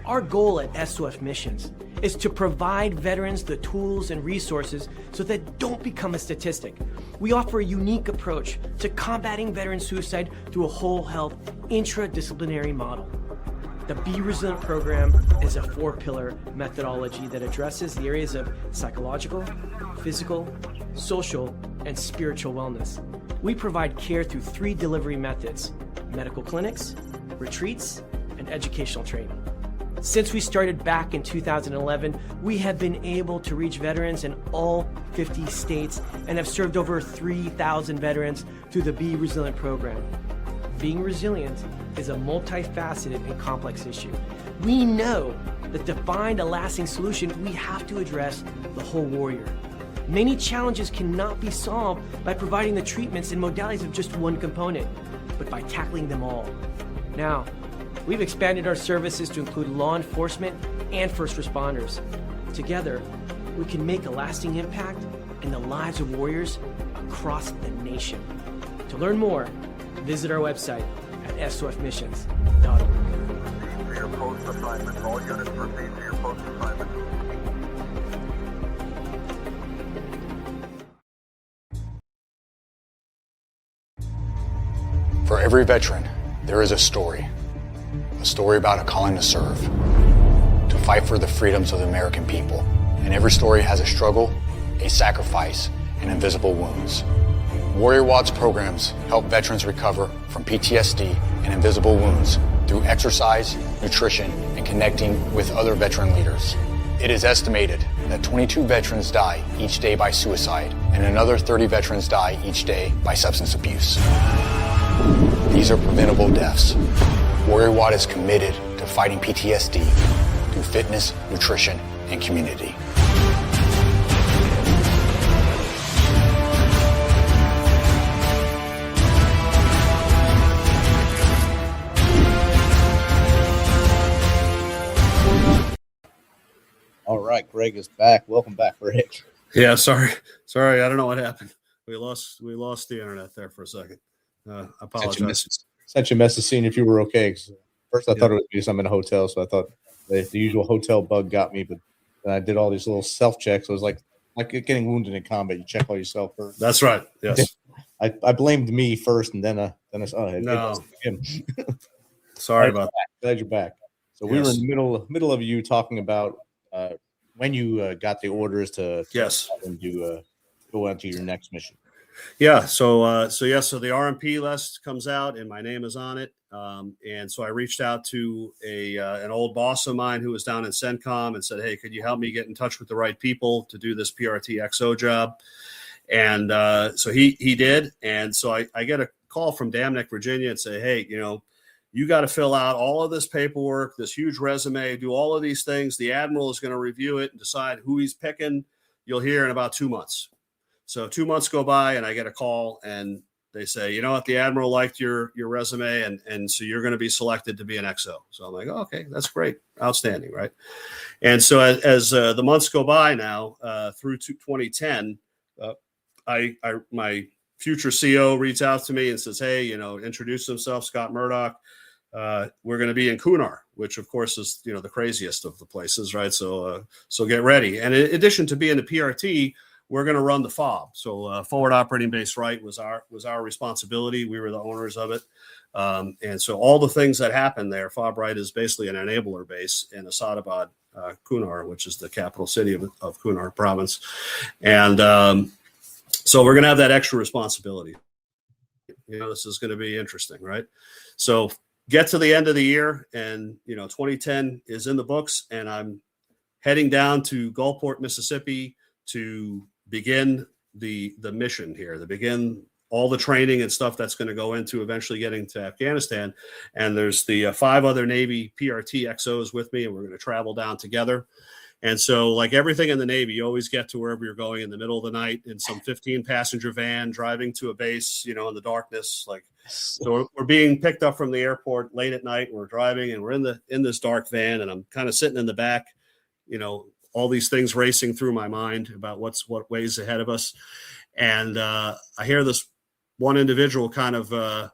S10: Our goal at SOF Missions is to provide veterans the tools and resources so that they don't become a statistic. We offer a unique approach to combating veteran suicide through a whole health, intradisciplinary model. The Be Resilient program is a 4-pillar methodology that addresses the areas of psychological, physical, social, and spiritual wellness. We provide care through 3 delivery methods: medical clinics, retreats, and educational training. Since we started back in 2011, we have been able to reach veterans in all 50 states and have served over 3,000 veterans through the Be Resilient program. Being resilient is a multifaceted and complex issue. We know that to find a lasting solution, we have to address the whole warrior. Many challenges cannot be solved by providing the treatments and modalities of just one component, but by tackling them all. Now, we've expanded our services to include law enforcement and first responders. Together, we can make a lasting impact in the lives of warriors across the nation. To learn more, visit our website at sofmissions.org.
S11: Proceed to your post assignment. All units proceed to your post assignment.
S12: For every veteran, there is a story about a calling to serve, to fight for the freedoms of the American people. And every story has a struggle, a sacrifice, and invisible wounds. Warrior Watts programs help veterans recover from PTSD and invisible wounds through exercise, nutrition, and connecting with other veteran leaders. It is estimated that 22 veterans die each day by suicide, and another 30 veterans die each day by substance abuse. These are preventable deaths. Warrior Watt is committed to fighting PTSD through fitness, nutrition, and community.
S7: All right, Greg is back. Welcome back, Greg.
S9: Yeah, sorry. I don't know what happened. We lost the internet there for a second. I apologize.
S7: Sent you a message seeing if you were okay. First, I thought it was because I'm in a hotel, so I thought the usual hotel bug got me. But then I did all these little self checks. It was like getting wounded in combat. You check all yourself first.
S9: That's right. Yes.
S7: I blamed me first, and then I
S9: no.
S7: Him.
S9: Sorry about that.
S7: Glad you're back. So we were in the middle of you talking about when you got the orders to go on to your next mission.
S9: Yeah. So the RMP list comes out and my name is on it. And so I reached out to an old boss of mine who was down in CENTCOM and said, hey, could you help me get in touch with the right people to do this PRT XO job? And so he did. And so I get a call from Dam Neck, Virginia and say, hey, you got to fill out all of this paperwork, this huge resume, do all of these things. The admiral is going to review it and decide who he's picking. You'll hear in about 2 months. So 2 months go by and I get a call and they say, you know what, the admiral liked your resume and so you're going to be selected to be an XO. So I'm like, oh, okay, that's great. Outstanding, right? And so as the months go by now through to 2010, my future CO reaches out to me and says, hey, introduce himself, Scott Murdoch. We're going to be in Kunar, which of course is, the craziest of the places, right? So get ready. And in addition to being the PRT, we're going to run the FOB. So forward operating base right was our responsibility. We were the owners of it. And so all the things that happened there, FOB right is basically an enabler base in Asadabad, Kunar, which is the capital city of Kunar Province. And so we're going to have that extra responsibility. This is going to be interesting, right? So get to the end of the year and, 2010 is in the books and I'm heading down to Gulfport, Mississippi to begin the mission here, to begin all the training and stuff that's going to go into eventually getting to Afghanistan. And there's the 5 other Navy PRT XOs with me, and we're going to travel down together. And so like everything in the Navy, you always get to wherever you're going in the middle of the night in some 15 passenger van driving to a base, in the darkness. So we're being picked up from the airport late at night. We're driving and we're in this dark van and I'm kind of sitting in the back, all these things racing through my mind about what ways ahead of us. And I hear this one individual kind of,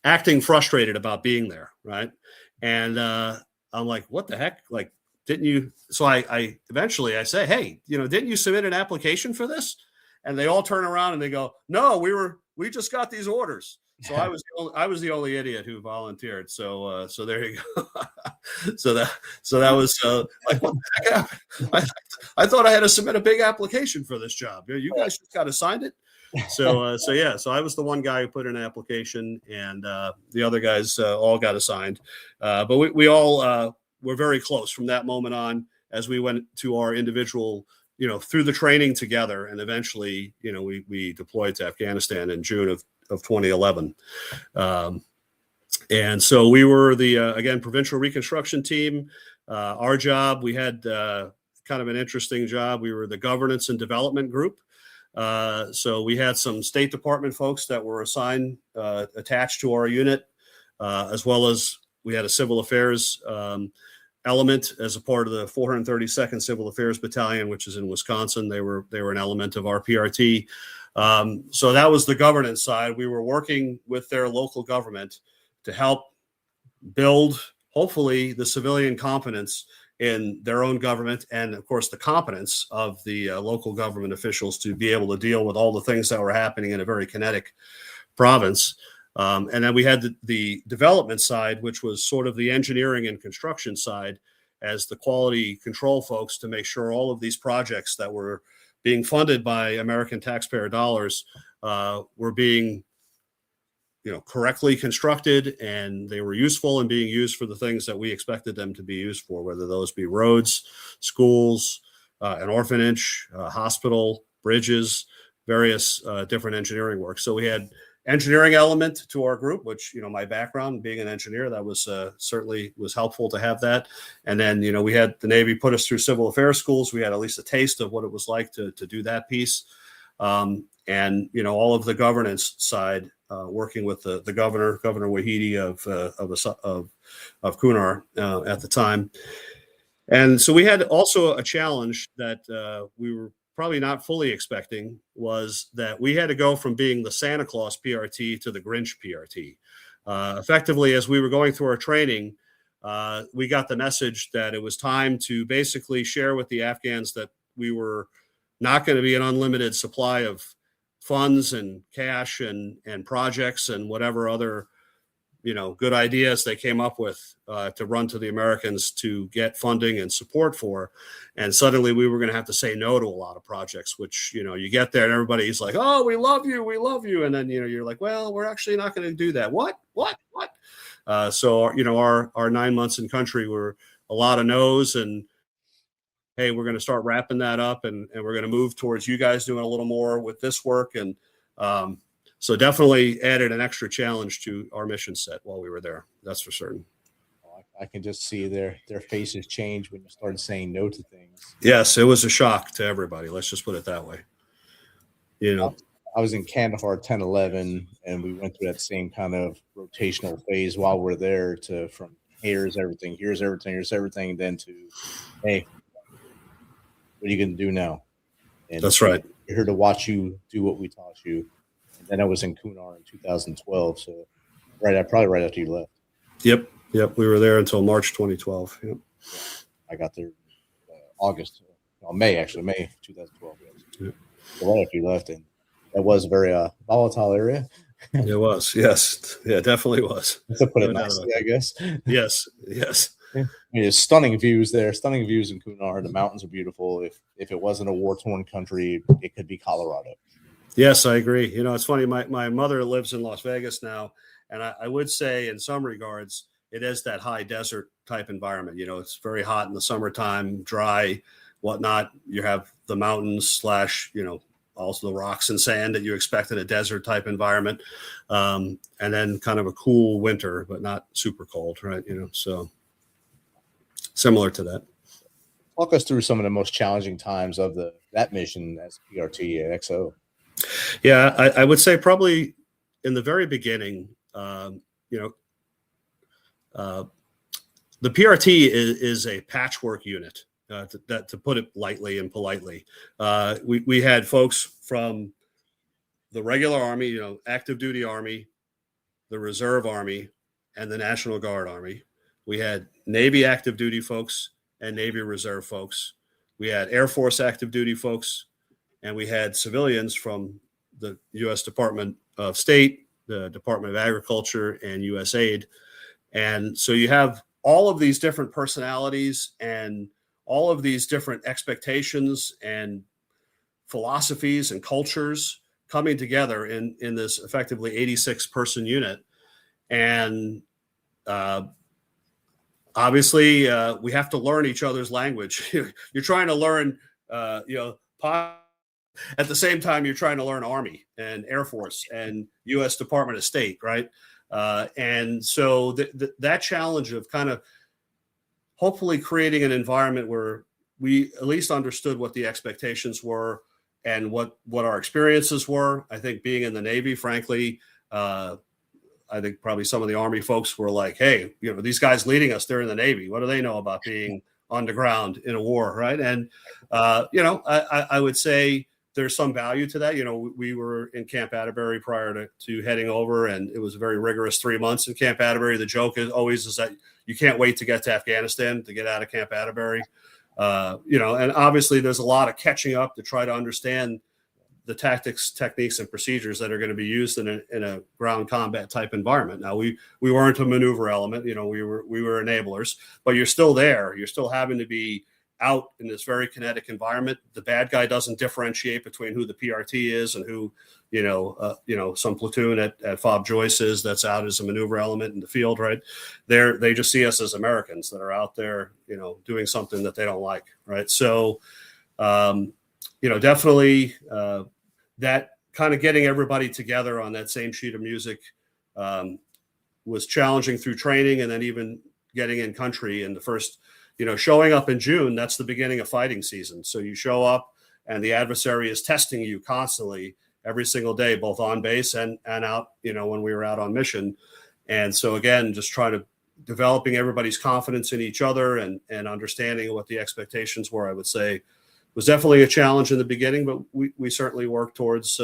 S9: acting frustrated about being there. Right. And I'm like, what the heck? Like, didn't you? So I eventually I say, hey, didn't you submit an application for this? And they all turn around and they go, no, we just got these orders. So I was the only idiot who volunteered. So there you go. so that was like, what the heck happened? I thought I had to submit a big application for this job. You guys just got to sign it. So I was the one guy who put in an application, and the other guys all got assigned. But we all were very close from that moment on as we went to our individual, through the training together, and eventually, we deployed to Afghanistan in June of 2011. And so we were the, again, Provincial Reconstruction Team. Our job, we had kind of an interesting job. We were the governance and development group. So we had some State Department folks that were assigned, attached to our unit, as well as we had a civil affairs element as a part of the 432nd Civil Affairs Battalion, which is in Wisconsin. They were an element of our PRT. So that was the governance side. We were working with their local government to help build, hopefully, the civilian competence in their own government, and of course the competence of the local government officials to be able to deal with all the things that were happening in a very kinetic province. And then we had the development side, which was sort of the engineering and construction side, as the quality control folks to make sure all of these projects that were being funded by American taxpayer dollars were being correctly constructed, and they were useful and being used for the things that we expected them to be used for, whether those be roads, schools, an orphanage, hospital, bridges, various different engineering work. So we had engineering element to our group, which, my background being an engineer, that was certainly was helpful to have that. And then, we had the Navy put us through civil affairs schools. We had at least a taste of what it was like to do that piece. And, all of the governance side, working with the Governor Wahidi of Kunar at the time. And so we had also a challenge that we were probably not fully expecting, was that we had to go from being the Santa Claus PRT to the Grinch PRT. Effectively, as we were going through our training, we got the message that it was time to basically share with the Afghans that we were not going to be an unlimited supply of funds and cash and projects and whatever other, good ideas they came up with to run to the Americans to get funding and support for. And suddenly we were going to have to say no to a lot of projects, which, you get there and everybody's like, oh, we love you. We love you. And then, you're like, well, we're actually not going to do that. What? So, our 9 months in country were a lot of no's, and hey, we're going to start wrapping that up, and we're going to move towards you guys doing a little more with this work. And so definitely added an extra challenge to our mission set while we were there. That's for certain.
S7: I can just see their faces change when you started saying no to things.
S9: Yes, it was a shock to everybody. Let's just put it that way.
S7: I was in Kandahar 10-11, and we went through that same kind of rotational phase while we're there, from here's everything, then to, hey, what are you going to do now? And
S9: that's right.
S7: We're here to watch you do what we taught you. And then I was in Kunar in 2012, so probably right after you left.
S9: Yep. We were there until March 2012. Yep.
S7: I got there May 2012. Yep. So right after you left, and that was a very volatile area.
S9: It was, yes. Yeah, definitely was.
S7: To put it nicely, I guess.
S9: Yes.
S7: There's stunning views there. Stunning views in Kunar. The mountains are beautiful. If it wasn't a war-torn country, it could be Colorado.
S9: Yes, I agree. It's funny. My mother lives in Las Vegas now, and I would say in some regards it is that high desert type environment. It's very hot in the summertime, dry, whatnot. You have the mountains / also the rocks and sand that you expect in a desert type environment, and then kind of a cool winter, but not super cold, right? So similar to that.
S7: Walk us through some of the most challenging times of that mission as PRT at XO.
S9: Yeah, I would say probably in the very beginning, the PRT is a patchwork unit, to put it lightly and politely. We had folks from the regular Army, active duty Army, the Reserve Army, and the National Guard Army. We had Navy active duty folks and Navy Reserve folks. We had Air Force active duty folks, and we had civilians from the U.S. Department of State, the Department of Agriculture, and USAID. And so you have all of these different personalities and all of these different expectations and philosophies and cultures coming together in this effectively 86-person unit. And obviously, we have to learn each other's language. You're trying to learn, at the same time, you're trying to learn Army and Air Force and U.S. Department of State, right? And so that challenge of kind of hopefully creating an environment where we at least understood what the expectations were and what our experiences were. I think being in the Navy, frankly, I think probably some of the Army folks were like, hey, these guys leading us, they're in the Navy. What do they know about being on the ground in a war, right? And, I would say there's some value to that. You know, we were in Camp Atterbury prior to heading over, and it was a very rigorous 3 months in Camp Atterbury. The joke is that you can't wait to get to Afghanistan to get out of Camp Atterbury. You know, and obviously there's a lot of catching up to try to understand the tactics, techniques, and procedures that are going to be used in a ground combat type environment. Now, we weren't a maneuver element, you know, we were enablers, but you're still there. You're still having to be out in this very kinetic environment. The bad guy doesn't differentiate between who the PRT is and who, some platoon at Fob Joyce is that's out as a maneuver element in the field, right? They just see us as Americans that are out there, you know, doing something that they don't like, right? So, definitely that kind of getting everybody together on that same sheet of music was challenging through training, and then even getting in country in the first, showing up in June, that's the beginning of fighting season. So you show up and the adversary is testing you constantly every single day, both on base and out, when we were out on mission. And so again, just trying to developing everybody's confidence in each other and understanding what the expectations were, I would say was definitely a challenge in the beginning, but we certainly worked towards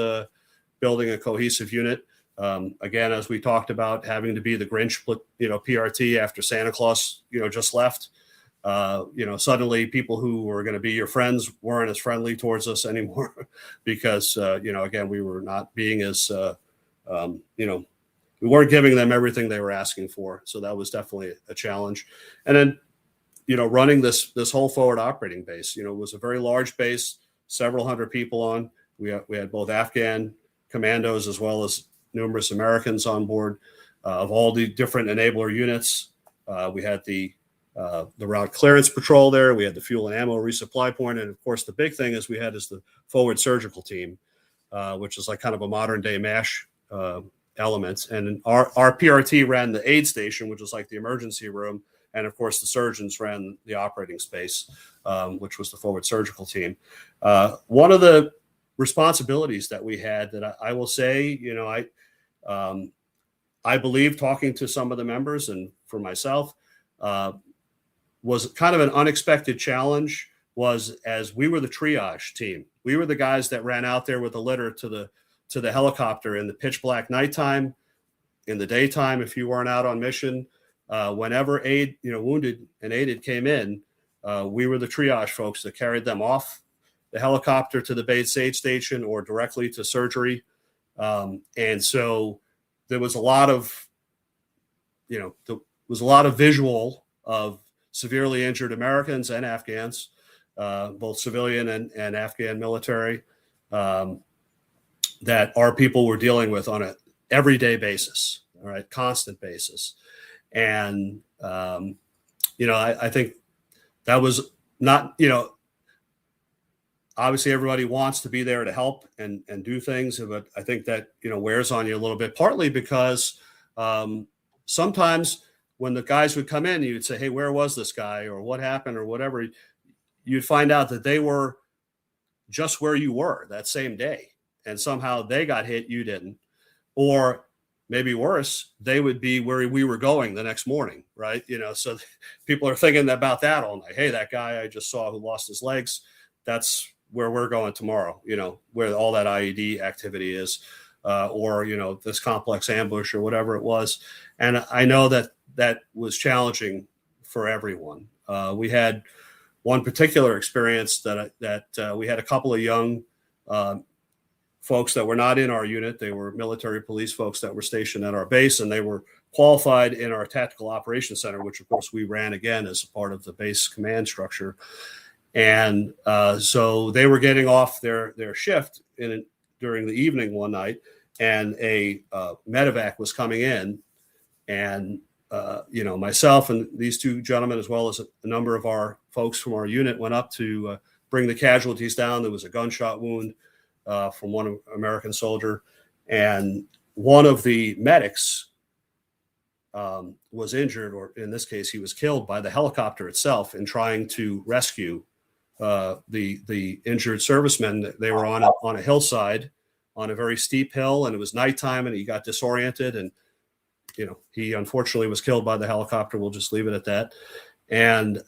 S9: building a cohesive unit. Again, as we talked about, having to be the Grinch, PRT after Santa Claus, just left. Suddenly people who were going to be your friends weren't as friendly towards us anymore because, again, we were not being as, we weren't giving them everything they were asking for. So that was definitely a challenge. And then, running this whole forward operating base, was a very large base, several hundred people on. We had both Afghan commandos as well as numerous Americans on board of all the different enabler units. We had the route clearance patrol there. We had the fuel and ammo resupply point. And of course, the big thing is the forward surgical team, which is like kind of a modern day MASH element. And our PRT ran the aid station, which was like the emergency room. And of course, the surgeons ran the operating space, which was the forward surgical team. One of the responsibilities that we had that I will say, I believe talking to some of the members and for myself, was kind of an unexpected challenge was as we were the triage team. We were the guys that ran out there with a litter to the helicopter in the pitch black nighttime, in the daytime, if you weren't out on mission. Whenever aid, wounded and aided came in, we were the triage folks that carried them off the helicopter to the base aid station or directly to surgery. And so there was a lot of, visual of severely injured Americans and Afghans, both civilian and Afghan military, that our people were dealing with on an everyday basis, all right, constant basis. And, I think that was not, obviously everybody wants to be there to help and do things, but I think that, wears on you a little bit, partly because sometimes when the guys would come in, you'd say, hey, where was this guy or what happened or whatever, you'd find out that they were just where you were that same day. And somehow they got hit, you didn't. Or maybe worse, they would be where we were going the next morning, right? So people are thinking about that all night. Hey, that guy I just saw who lost his legs, that's where we're going tomorrow, where all that IED activity is, or, this complex ambush or whatever it was. And I know that was challenging for everyone. We had one particular experience that we had a couple of young folks that were not in our unit. They were military police folks that were stationed at our base, and they were qualified in our tactical operations center, which of course we ran again as a part of the base command structure. And so they were getting off their shift during the evening one night, and a medevac was coming in, and myself and these two gentlemen, as well as a number of our folks from our unit, went up to bring the casualties down. There was a gunshot wound from one American soldier, and one of the medics was injured, or in this case, he was killed by the helicopter itself in trying to rescue the injured servicemen. They were on a hillside, on a very steep hill, and it was nighttime, and he got disoriented, and he unfortunately was killed by the helicopter. We'll just leave it at that. And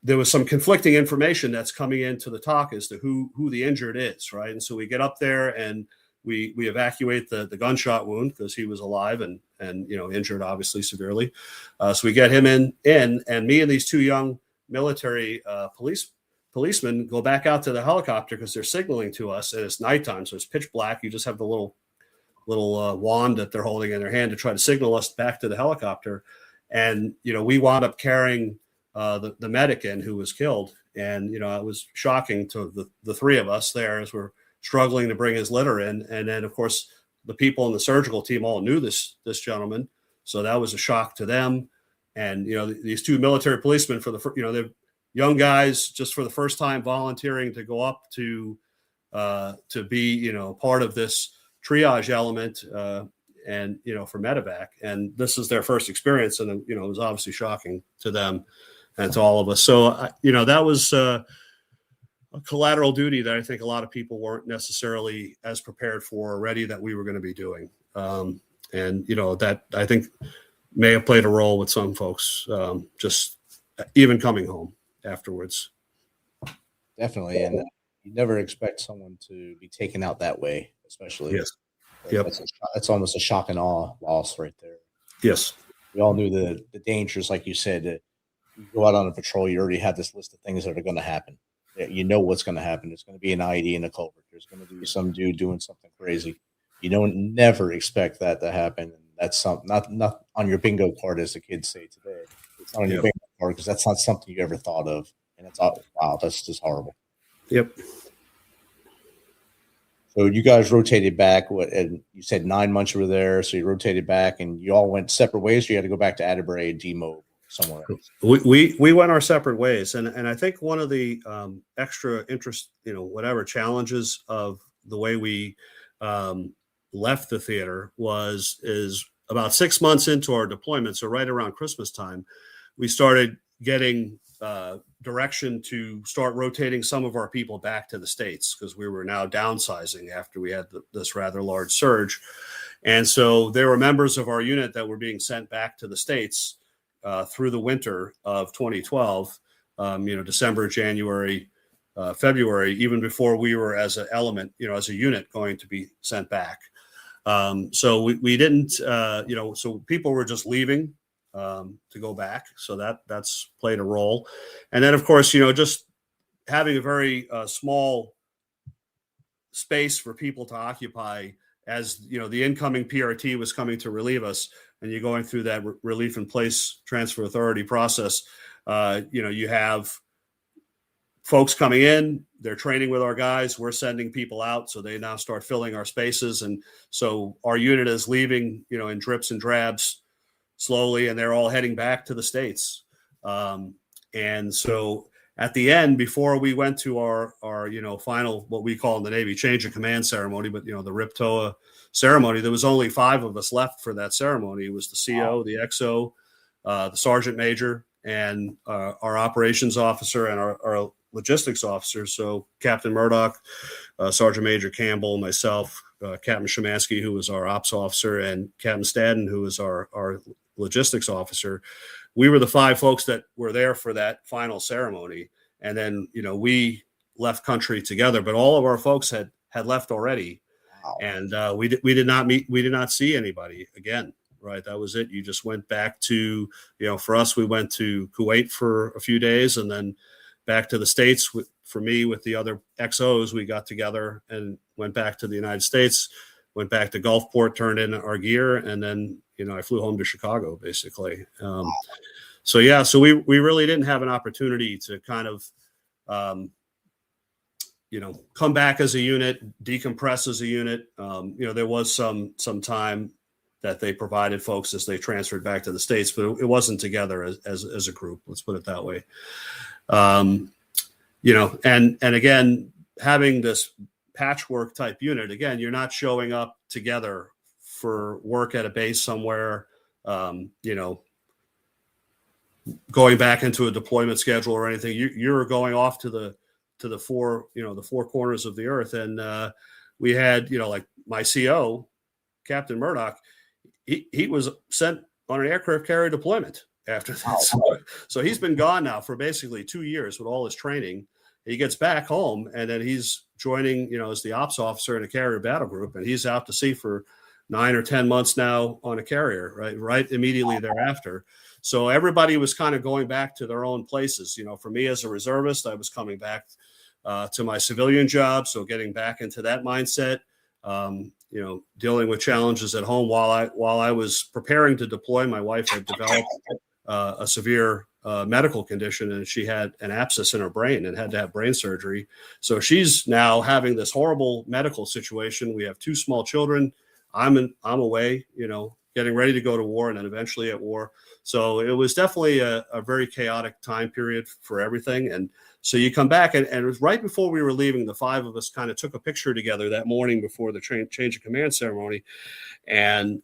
S9: there was some conflicting information that's coming into the talk as to who the injured is, right? And so we get up there and we evacuate the gunshot wound because he was alive and injured obviously severely. So we get him in, and me and these two young military policemen go back out to the helicopter because they're signaling to us, and it's nighttime, so it's pitch black. You just have the little wand that they're holding in their hand to try to signal us back to the helicopter. And we wound up carrying the medic in who was killed, and it was shocking to the three of us there as we're struggling to bring his litter in. And then of course the people in the surgical team all knew this gentleman, so that was a shock to them. And these two military policemen, for they're young guys just for the first time volunteering to go up to be part of this triage element and for medevac, and this is their first experience, and it was obviously shocking to them and to all of us. So that was a collateral duty that I think a lot of people weren't necessarily as prepared for or ready that we were going to be doing, and that I think may have played a role with some folks just even coming home afterwards.
S7: Definitely, and you never expect someone to be taken out that way, especially.
S9: Yes. Yep.
S7: That's almost a shock and awe loss right there.
S9: Yes.
S7: We all knew the dangers, like you said. That you go out on a patrol, you already have this list of things that are going to happen. You know what's going to happen. There's going to be an IED in a culvert. There's going to be some dude doing something crazy. You don't never expect that to happen. And that's something not on your bingo card, as the kids say today. It's not on your bingo card because that's not something you ever thought of. And it's wow, that's just horrible.
S9: Yep.
S7: So you guys rotated back. And you said 9 months you were there, so you rotated back, and you all went separate ways. Or you had to go back to Atterbury and demo somewhere else.
S9: We went our separate ways, and I think one of the extra interest, challenges of the way we left the theater is about 6 months into our deployment. So right around Christmas time, we started getting direction to start rotating some of our people back to the States because we were now downsizing after we had this rather large surge. And so there were members of our unit that were being sent back to the States through the winter of 2012, December, January, February, even before we were as an element, as a unit going to be sent back. So we didn't, so people were just leaving to go back. So that's played a role. And then, of course, just having a very small space for people to occupy as, the incoming PRT was coming to relieve us, and you're going through that relief in place transfer authority process. You have folks coming in, they're training with our guys, we're sending people out, so they now start filling our spaces. And so our unit is leaving, in drips and drabs slowly, and they're all heading back to the States. And so at the end, before we went to our final, what we call in the Navy, change of command ceremony, but, the RIPTOA ceremony, there was only 5 of us left for that ceremony. It was the CO, the XO, the sergeant major, and our operations officer and our logistics officer. So Captain Murdoch, Sergeant Major Campbell, myself, Captain Shemansky, who was our ops officer, and Captain Stadden, who was our logistics officer. We were the 5 folks that were there for that final ceremony. And then, we left country together, but all of our folks had left already. Wow. And we did not meet, we did not see anybody again. Right. That was it. You just went back to, for us, we went to Kuwait for a few days and then back to the States. For me, with the other XOs, we got together and went back to the United States, went back to Gulfport, turned in our gear, and then, I flew home to Chicago, basically. So we really didn't have an opportunity to kind of, come back as a unit, decompress as a unit. There was some time that they provided folks as they transferred back to the States, but it wasn't together as a group. Let's put it that way. And again, having this patchwork type unit, again, you're not showing up together for work at a base somewhere, going back into a deployment schedule or anything. You're going off to the 4 corners of the earth. And we had, like my CO, Captain Murdoch, he was sent on an aircraft carrier deployment. after this. So he's been gone now for basically 2 years with all his training. He gets back home, and then he's joining, as the ops officer in a carrier battle group, and he's out to sea for 9 or 10 months now on a carrier, right immediately thereafter. So everybody was kind of going back to their own places. For me as a reservist, I was coming back to my civilian job, so getting back into that mindset, dealing with challenges at home. While I was preparing to deploy, my wife had developed a severe medical condition, and she had an abscess in her brain and had to have brain surgery. So she's now having this horrible medical situation. We have 2 small children. I'm away, getting ready to go to war, and then eventually at war. So it was definitely a very chaotic time period for everything. And so you come back, and it was right before we were leaving, the 5 of us kind of took a picture together that morning before the change of command ceremony. And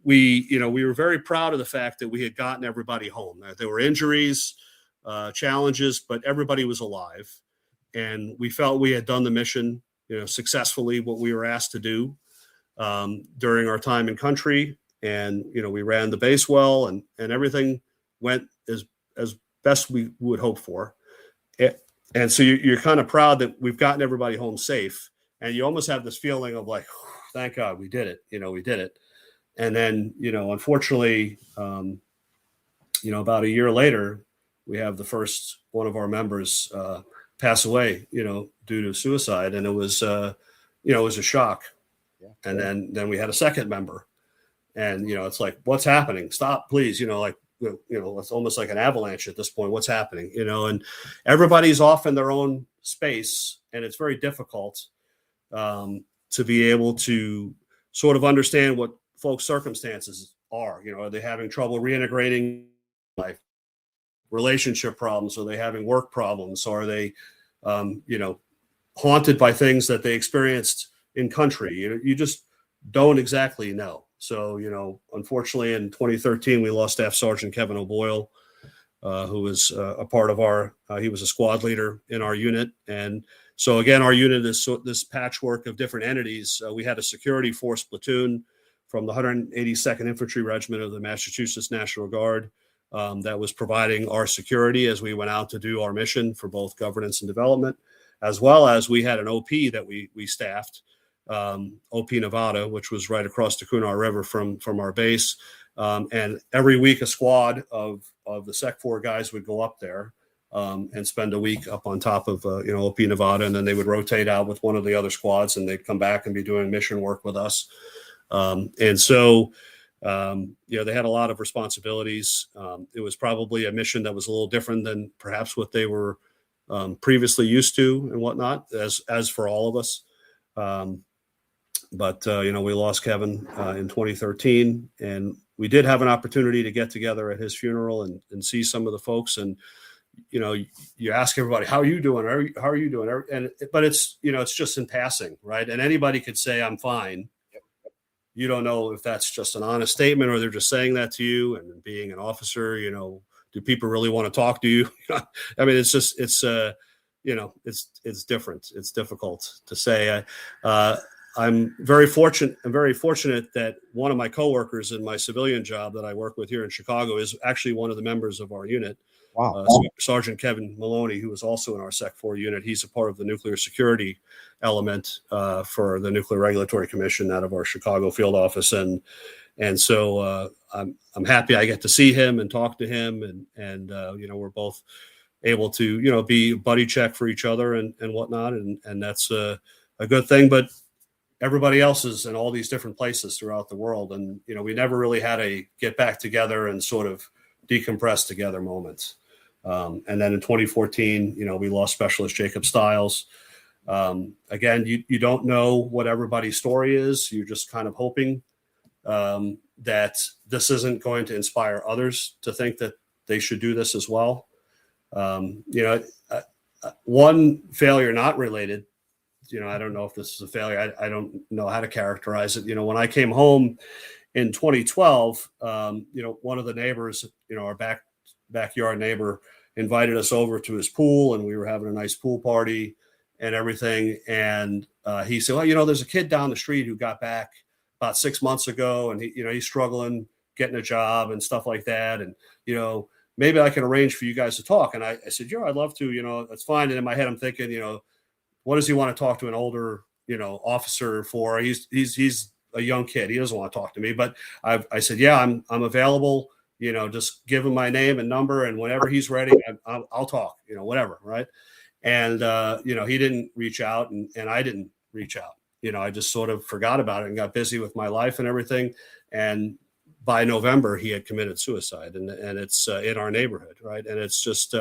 S9: we were very proud of the fact that we had gotten everybody home. There were injuries, challenges, but everybody was alive. And we felt we had done the mission, successfully, what we were asked to do during our time in country. And, we ran the base well, and everything went as best we would hope for. And so you're kind of proud that we've gotten everybody home safe. And you almost have this feeling of like, thank God we did it. We did it. And then, unfortunately, about a year later, we have the first one of our members pass away, due to suicide. And it was a shock. Yeah. And then we had a second member. And, it's like, what's happening? Stop, please. It's almost like an avalanche at this point. What's happening? And everybody's off in their own space. And it's very difficult to be able to sort of understand what folks' circumstances are. Are they having trouble reintegrating life, relationship problems? Are they having work problems? Are they, haunted by things that they experienced in country? You just don't exactly know. So, unfortunately, in 2013, we lost Staff Sergeant Kevin O'Boyle, who was a part of he was a squad leader in our unit. And so, again, our unit is this patchwork of different entities. We had a security force platoon from the 182nd Infantry Regiment of the Massachusetts National Guard that was providing our security as we went out to do our mission for both governance and development, as well as we had an OP that we staffed. OP Nevada, which was right across the Kunar River from our base. And every week a squad of the Sec 4 guys would go up there and spend a week up on top of, OP Nevada. And then they would rotate out with one of the other squads, and they'd come back and be doing mission work with us. And so, they had a lot of responsibilities. It was probably a mission that was a little different than perhaps what they were previously used to and whatnot, as for all of us. But we lost Kevin in 2013, and we did have an opportunity to get together at his funeral and see some of the folks. And, you ask everybody, how are you doing? How are you doing? But it's, it's just in passing, right? And anybody could say, I'm fine. You don't know if that's just an honest statement or they're just saying that to you. And being an officer, do people really want to talk to you? I mean, it's just, it's different. It's difficult to say. I'm very fortunate that one of my coworkers in my civilian job that I work with here in Chicago is actually one of the members of our unit. Wow. Sergeant Kevin Maloney, who is also in our Sec 4 unit. He's a part of the nuclear security element for the Nuclear Regulatory Commission out of our Chicago field office. And so I'm happy I get to see him and talk to him. And we're both able to, be buddy check for each other and whatnot. And that's a good thing. But everybody else is in all these different places throughout the world. And, we never really had a get back together and sort of decompress together moment. And then in 2014, we lost Specialist Jacob Stiles. Again, you don't know what everybody's story is. You're just kind of hoping that this isn't going to inspire others to think that they should do this as well. One failure not related, I don't know if this is a failure. I don't know how to characterize it. When I came home in 2012, one of the neighbors, our backyard neighbor, invited us over to his pool, and we were having a nice pool party and everything. And he said, well, there's a kid down the street who got back about 6 months ago, and he's struggling getting a job and stuff like that. And, maybe I can arrange for you guys to talk. And I said, yeah, I'd love to, that's fine. And in my head, I'm thinking, what does he want to talk to an older, officer for? He's a young kid. He doesn't want to talk to me, but I said, yeah, I'm available, just give him my name and number. And whenever he's ready, I'll talk, whatever. Right. And, he didn't reach out and I didn't reach out. I just sort of forgot about it and got busy with my life and everything. And by November, he had committed suicide, and it's in our neighborhood, right? And it's just,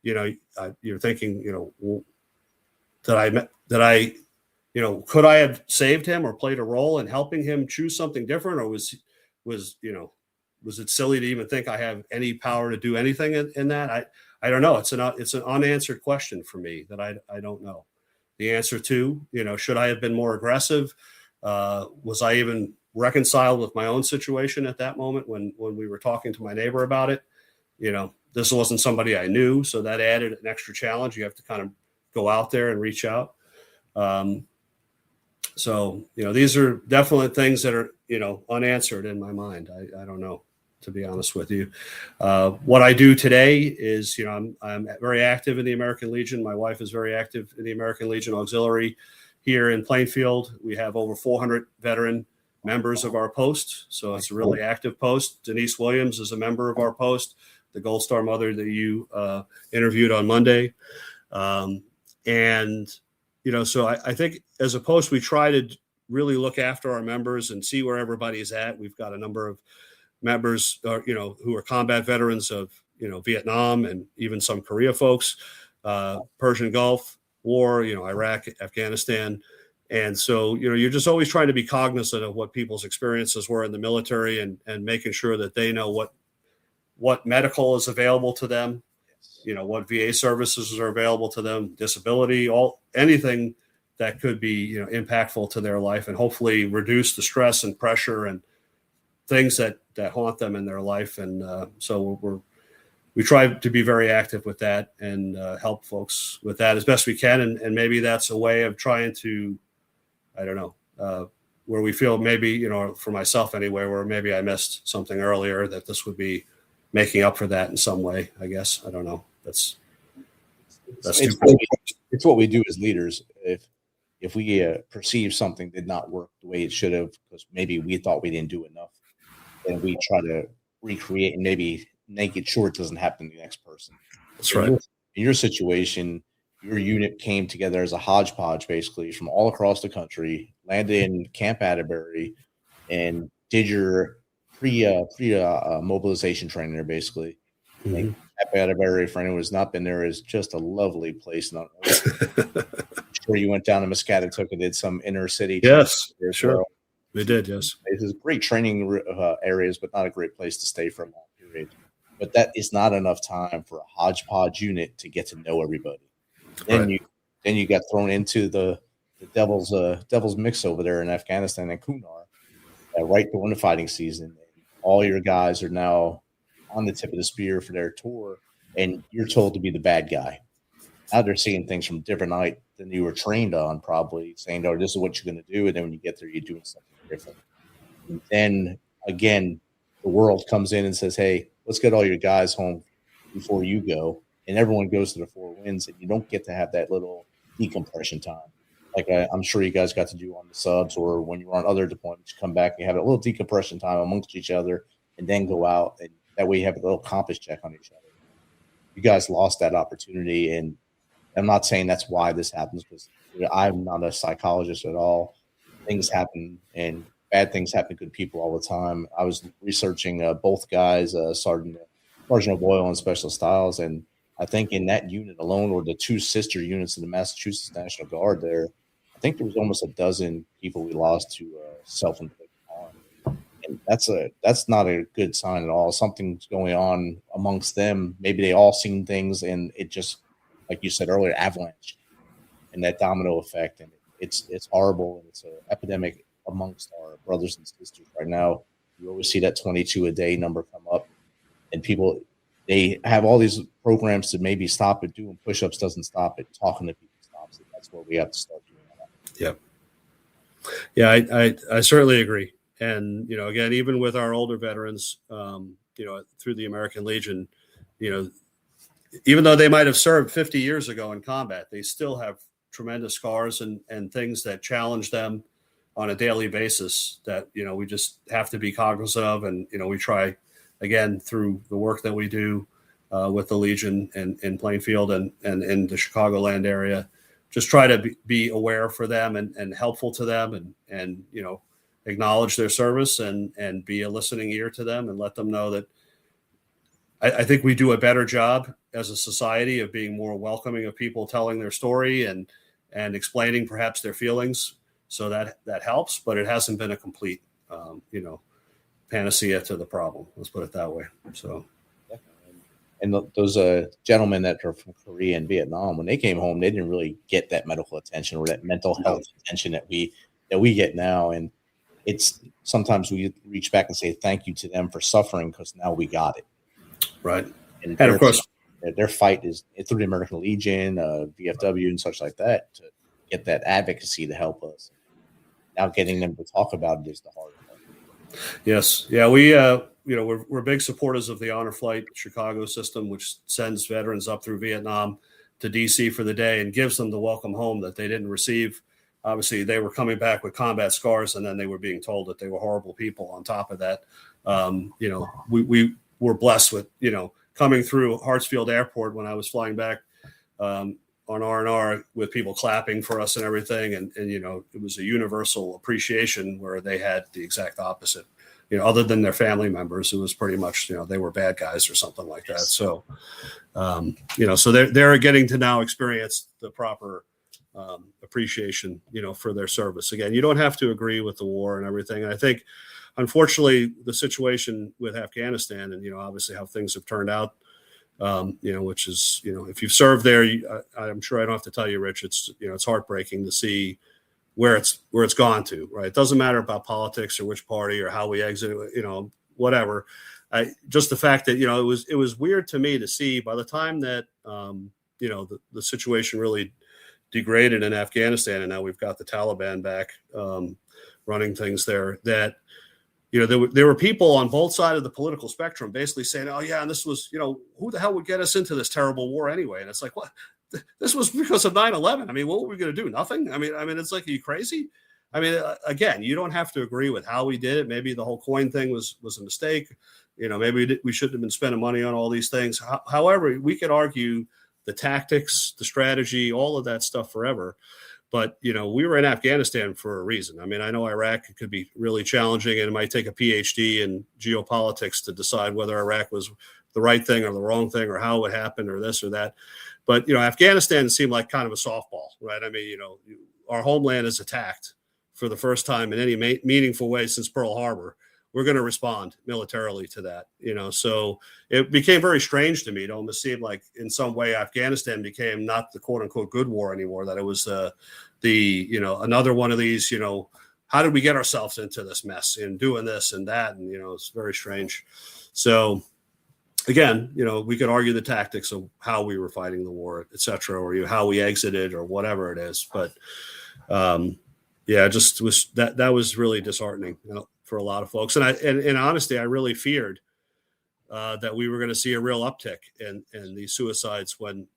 S9: you're thinking, that I, could I have saved him or played a role in helping him choose something different, or was it silly to even think I have any power to do anything in that? I don't know. It's an unanswered question for me that I don't know the answer to. Should I have been more aggressive? Was I even reconciled with my own situation at that moment when we were talking to my neighbor about it? This wasn't somebody I knew, so that added an extra challenge. You have to kind of go out there and reach out. So these are definitely things that are unanswered in my mind. I don't know, to be honest with you. What I do today is I'm very active in the American Legion. My wife is very active in the American Legion Auxiliary here in Plainfield. We have over 400 veteran members of our post, so it's a really active post. Denise Williams is a member of our post, the Gold Star mother that you interviewed on Monday. So I think as a post, we try to really look after our members and see where everybody's at. We've got a number of members, who are combat veterans of, Vietnam and even some Korea folks, Persian Gulf War, Iraq, Afghanistan. And so, you're just always trying to be cognizant of what people's experiences were in the military and making sure that they know what medical is available to them, what VA services are available to them, disability, anything that could be, impactful to their life, and hopefully reduce the stress and pressure and things that haunt them in their life. And so we try to be very active with that and help folks with that as best we can. And maybe that's a way of trying to, I don't know, where we feel maybe, for myself anyway, where maybe I missed something earlier, that this would be making up for that in some way, I guess. I don't know. It's
S7: what we do as leaders. If we perceive something did not work the way it should have, because maybe we thought we didn't do enough, then we try to recreate and maybe make it sure it doesn't happen to the next person.
S9: That's right.
S7: In your situation, your unit came together as a hodgepodge, basically, from all across the country, landed in Camp Atterbury, and did your mobilization training there, basically.
S9: Mm-hmm.
S7: Camp Atterbury, for anyone who's not been there, is just a lovely place. I'm sure you went down to Muscatatuck and did some inner city.
S9: Yes, sure. Well. We did, yes.
S7: It's great training areas, but not a great place to stay for a long period. But that is not enough time for a hodgepodge unit to get to know everybody. Then you got thrown into the devil's mix over there in Afghanistan and Kunar, right during the fighting season. All your guys are now on the tip of the spear for their tour, and you're told to be the bad guy. Now they're seeing things from a different light than you were trained on, probably saying, "Oh, this is what you're going to do," and then when you get there, you're doing something different. And then again, the world comes in and says, "Hey, let's get all your guys home before you go," and everyone goes to the four winds, and you don't get to have that little decompression time, like I'm sure you guys got to do on the subs, or when you were on other deployments. You come back, you have a little decompression time amongst each other, and then go out, and that way you have a little compass check on each other. You guys lost that opportunity, and I'm not saying that's why this happens, because I'm not a psychologist at all. Things happen, and bad things happen to good people all the time. I was researching both guys, Sergeant O'Boyle and Special Styles, and I think in that unit alone, or the two sister units in the Massachusetts National Guard there, I think there was almost a dozen people we lost to self-inflicted harm. And that's not a good sign at all. Something's going on amongst them. Maybe they all seen things, and it just, like you said earlier, avalanche and that domino effect. And it's horrible, and it's an epidemic amongst our brothers and sisters right now. You always see that 22 a day number come up, and people, they have all these programs to maybe stop it. Doing push-ups doesn't stop it. Talking to people stops it. That's what we have to start doing.
S9: Yeah, I certainly agree. And, again, even with our older veterans, through the American Legion, even though they might have served 50 years ago in combat, they still have tremendous scars and things that challenge them on a daily basis that, we just have to be cognizant of. And, we try, again, through the work that we do with the Legion and in Plainfield and in the Chicagoland area, just try to be aware for them and helpful to them and acknowledge their service and be a listening ear to them and let them know that I think we do a better job as a society of being more welcoming of people telling their story and explaining perhaps their feelings. So that helps, but it hasn't been a complete, panacea to the problem. Let's put it that way. So.
S7: And those gentlemen that are from Korea and Vietnam, when they came home, they didn't really get that medical attention or that mental health attention that we get now. And it's sometimes we reach back and say thank you to them for suffering because now we got it.
S9: Right.
S7: And
S9: of course,
S7: their fight is through the American Legion, VFW, and such like that to get that advocacy to help us. Now getting them to talk about it is the hard part.
S9: Yes. Yeah. We, we're big supporters of the Honor Flight Chicago system, which sends veterans up through Vietnam to DC for the day and gives them the welcome home that they didn't receive. Obviously, they were coming back with combat scars, and then they were being told that they were horrible people. On top of that, we were blessed with, coming through Hartsfield Airport when I was flying back on R&R with people clapping for us and everything. And it was a universal appreciation where they had the exact opposite. Other than their family members, it was pretty much, they were bad guys or something like that. So, so they're getting to now experience the proper appreciation, for their service. Again, you don't have to agree with the war and everything. And I think, unfortunately, the situation with Afghanistan and, obviously how things have turned out, which is, if you've served there, I'm sure I don't have to tell you, Rich, it's, it's heartbreaking to see where it's gone to, right? It doesn't matter about politics or which party or how we exit, whatever. Just the fact that, it was weird to me to see by the time that, the situation really degraded in Afghanistan, and now we've got the Taliban back running things there, that, there were people on both sides of the political spectrum basically saying, oh yeah, and this was, who the hell would get us into this terrible war anyway? And it's like, what? This was because of 9/11. I mean, what were we going to do? Nothing. I mean, it's like, are you crazy? I mean, again, you don't have to agree with how we did it. Maybe the whole coin thing was a mistake. Maybe we shouldn't have been spending money on all these things. However, we could argue the tactics, the strategy, all of that stuff forever. But, we were in Afghanistan for a reason. I mean, I know Iraq could be really challenging, and it might take a PhD in geopolitics to decide whether Iraq was the right thing or the wrong thing or how it happened or this or that. But, Afghanistan seemed like kind of a softball, right? I mean, our homeland is attacked for the first time in any meaningful way since Pearl Harbor. We're going to respond militarily to that, So it became very strange to me. It almost seemed like in some way Afghanistan became not the quote unquote good war anymore, that it was another one of these, how did we get ourselves into this mess and doing this and that? And, it's very strange. So again, we could argue the tactics of how we were fighting the war, et cetera, or how we exited or whatever it is. But just was that was really disheartening, for a lot of folks. And in honesty, I really feared that we were going to see a real uptick in these suicides when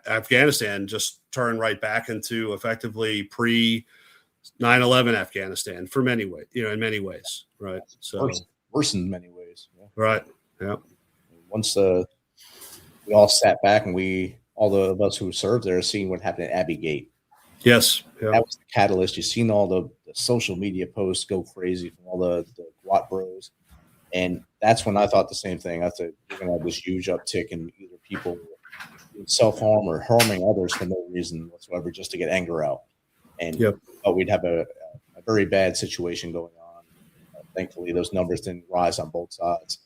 S9: Afghanistan just turned right back into effectively pre 9/11 Afghanistan for many ways, in many ways. Right. So
S7: worse in many ways. Yeah.
S9: Right. Yeah.
S7: Once we all sat back and all of us who served there, seeing what happened at Abbey Gate.
S9: Yes. Yeah.
S7: That was the catalyst. You've seen all the social media posts go crazy from all the Watt bros. And that's when I thought the same thing. I thought we're going to have this huge uptick in either people self-harm or harming others for no reason whatsoever, just to get anger out. And we'd have a very bad situation going on. Thankfully, those numbers didn't rise on both sides.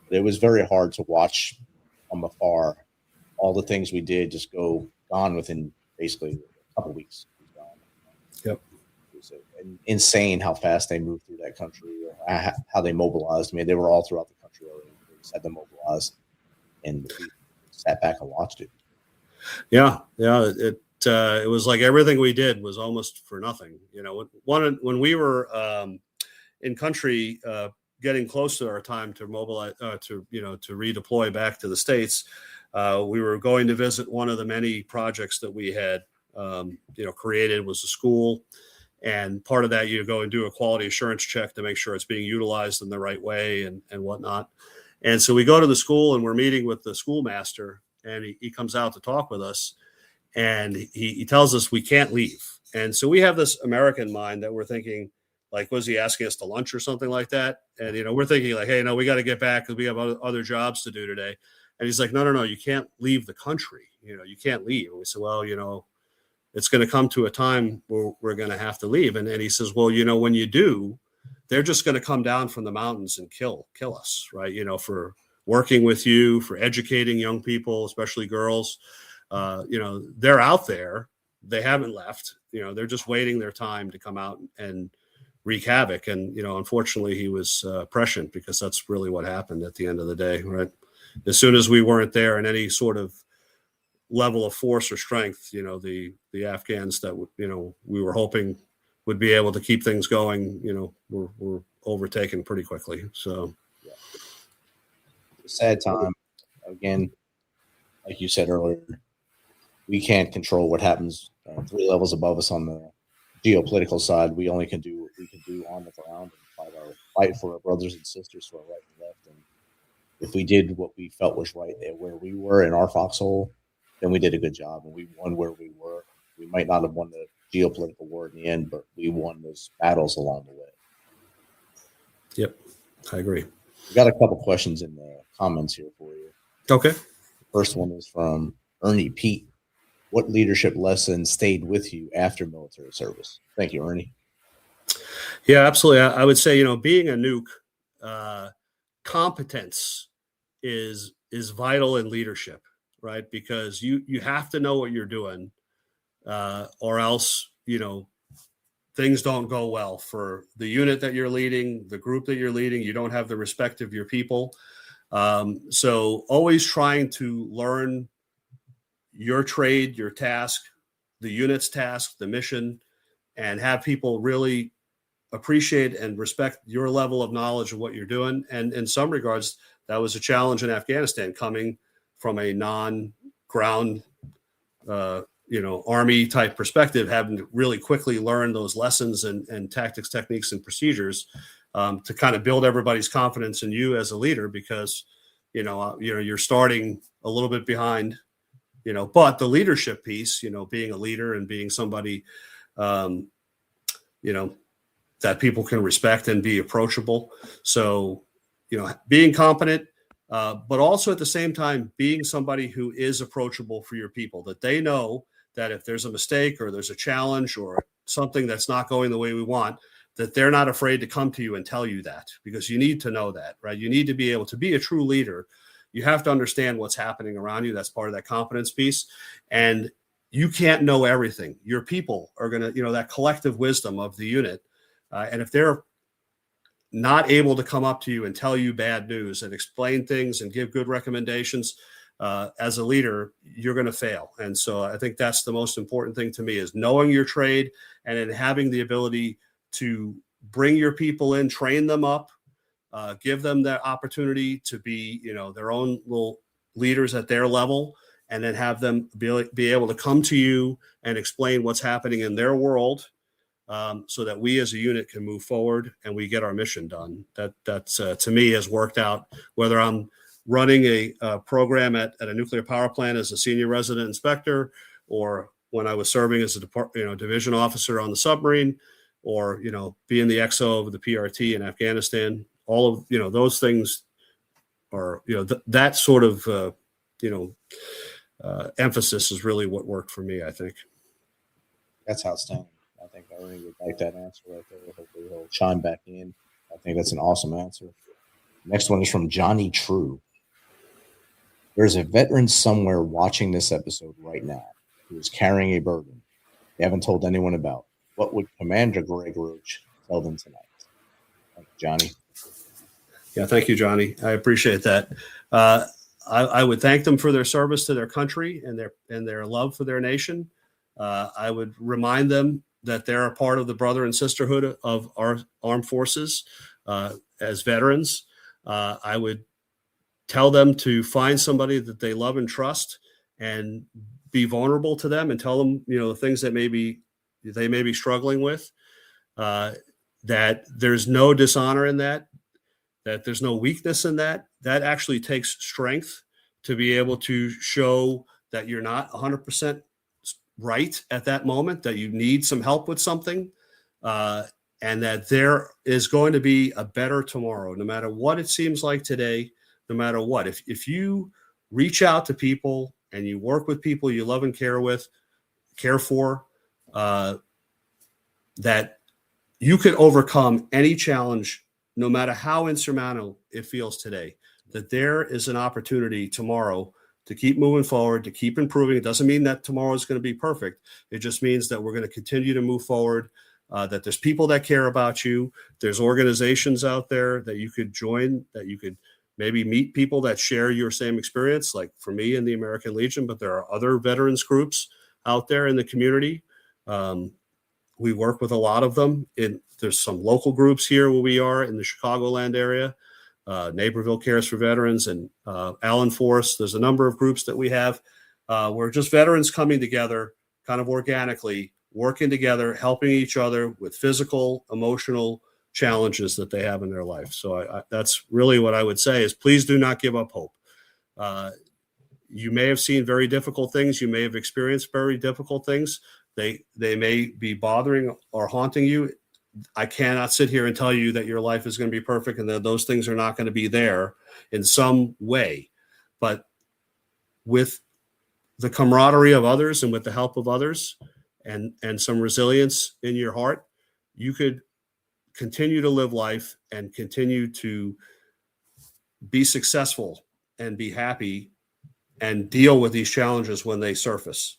S7: But it was very hard to watch from afar all the things we did just go gone within basically a couple weeks.
S9: Yep.
S7: It was insane how fast they moved through that country, how they mobilized. I mean, they were all throughout the country already. They just had them mobilized, and we sat back and watched it. Yeah.
S9: It was like everything we did was almost for nothing. When we were in country getting close to our time to mobilize, to redeploy back to the States, we were going to visit one of the many projects that we had, created, was a school. And part of that, you go and do a quality assurance check to make sure it's being utilized in the right way and whatnot. And so we go to the school and we're meeting with the schoolmaster, and he comes out to talk with us, and he tells us we can't leave. And so we have this American mind that we're thinking, like, was he asking us to lunch or something like that? And, we're thinking like, hey, no, we got to get back because we have other jobs to do today. And he's like, no, you can't leave the country. You can't leave. And we said, well, it's going to come to a time where we're going to have to leave. And he says, well, when you do, they're just going to come down from the mountains and kill us, right? For working with you, for educating young people, especially girls. They're out there. They haven't left. They're just waiting their time to come out and wreak havoc. And, unfortunately, he was prescient, because that's really what happened at the end of the day, right? As soon as we weren't there in any sort of level of force or strength, the Afghans that, we were hoping would be able to keep things going, were overtaken pretty quickly. So,
S7: sad time. Again, like you said earlier, we can't control what happens 3 levels above us on the geopolitical side. We only can do what we can do on the ground and fight for our brothers and sisters to our right and left. And if we did what we felt was right there where we were in our foxhole, then we did a good job, and we won where we were. We might not have won the geopolitical war in the end, but we won those battles along the way.
S9: Yep, I agree.
S7: We got a couple questions in the comments here for you.
S9: Okay.
S7: First one is from Ernie Pete. What leadership lesson stayed with you after military service? Thank you, Ernie.
S9: Yeah, absolutely. I would say, being a nuke, competence is vital in leadership, right? Because you have to know what you're doing, or else, things don't go well for the unit that you're leading, the group that you're leading. You don't have the respect of your people. So always trying to learn your trade, your task, the unit's task, the mission, and have people really appreciate and respect your level of knowledge of what you're doing. And in some regards, that was a challenge in Afghanistan, coming from a non-ground, Army type perspective, having to really quickly learn those lessons and tactics, techniques, and procedures to kind of build everybody's confidence in you as a leader, because, you're starting a little bit behind, but the leadership piece, being a leader and being somebody, that people can respect and be approachable. So, being competent, but also at the same time, being somebody who is approachable for your people, that they know that if there's a mistake or there's a challenge or something that's not going the way we want, that they're not afraid to come to you and tell you that, because you need to know that, right? You need to be able to be a true leader. You have to understand what's happening around you. That's part of that competence piece. And you can't know everything. Your people are going to, that collective wisdom of the unit. And if they're not able to come up to you and tell you bad news and explain things and give good recommendations, as a leader, you're going to fail. And so I think that's the most important thing to me, is knowing your trade and then having the ability to bring your people in, train them up, give them the opportunity to be, their own little leaders at their level, and then have them be able to come to you and explain what's happening in their world, so that we as a unit can move forward and we get our mission done. That's to me has worked out, whether I'm running a program at a nuclear power plant as a senior resident inspector, or when I was serving as a division officer on the submarine, or being the XO of the PRT in Afghanistan. All of those things are that sort of emphasis is really what worked for me, I think.
S7: That's outstanding. I think Ernie would like that answer right there. Hopefully he'll chime back in. I think that's an awesome answer. Next one is from Johnny True. There's a veteran somewhere watching this episode right now who is carrying a burden they haven't told anyone about. What would Commander Greg Roach tell them tonight? Thank you, Johnny.
S9: Yeah, thank you, Johnny. I appreciate that. I would thank them for their service to their country and their love for their nation. I would remind them that they're a part of the brother and sisterhood of our armed forces. as veterans. I would tell them to find somebody that they love and trust and be vulnerable to them and tell them, the things that they may be struggling with, that there's no dishonor in that there's no weakness in that. That actually takes strength to be able to show that you're not 100% right at that moment, that you need some help with something, and that there is going to be a better tomorrow, no matter what it seems like today, no matter what. If you reach out to people and you work with people you love and care for, that you can overcome any challenge, no matter how insurmountable it feels today, that there is an opportunity tomorrow to keep moving forward, to keep improving. It doesn't mean that tomorrow is going to be perfect. It just means that we're going to continue to move forward, that there's people that care about you. There's organizations out there that you could join, that you could maybe meet people that share your same experience, like for me in the American Legion, but there are other veterans groups out there in the community. We work with a lot of them. There's some local groups here where we are in the Chicagoland area. Naperville Cares for Veterans and Allen Force. There's a number of groups that we have where just veterans coming together kind of organically, working together, helping each other with physical, emotional challenges that they have in their life. So that's really what I would say is please do not give up hope. You may have seen very difficult things. You may have experienced very difficult things. They may be bothering or haunting you. I cannot sit here and tell you that your life is going to be perfect and that those things are not going to be there in some way. But with the camaraderie of others and with the help of others and some resilience in your heart, you could continue to live life and continue to be successful and be happy and deal with these challenges when they surface.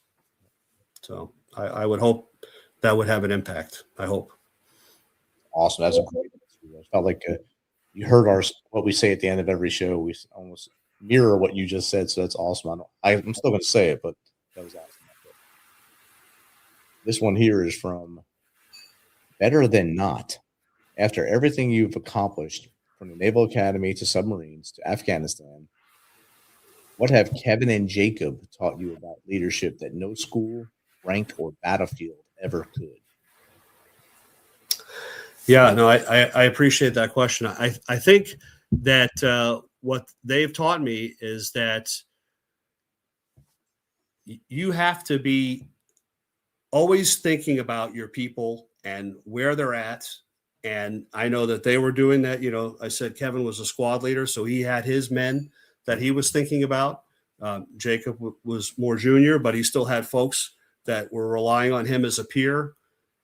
S9: So I would hope that would have an impact. I hope.
S7: Awesome. That's a great answer. I felt like you heard what we say at the end of every show. We almost mirror what you just said. So that's awesome. I'm still going to say it, but that was awesome. This one here is from Better Than Not. After everything you've accomplished from the Naval Academy to submarines to Afghanistan, what have Kevin and Jacob taught you about leadership that no school, rank, or battlefield ever could?
S9: Yeah, no, I appreciate that question. I think that what they've taught me is that you have to be always thinking about your people and where they're at. And I know that they were doing that. I said Kevin was a squad leader, so he had his men that he was thinking about. Jacob was more junior, but he still had folks that were relying on him as a peer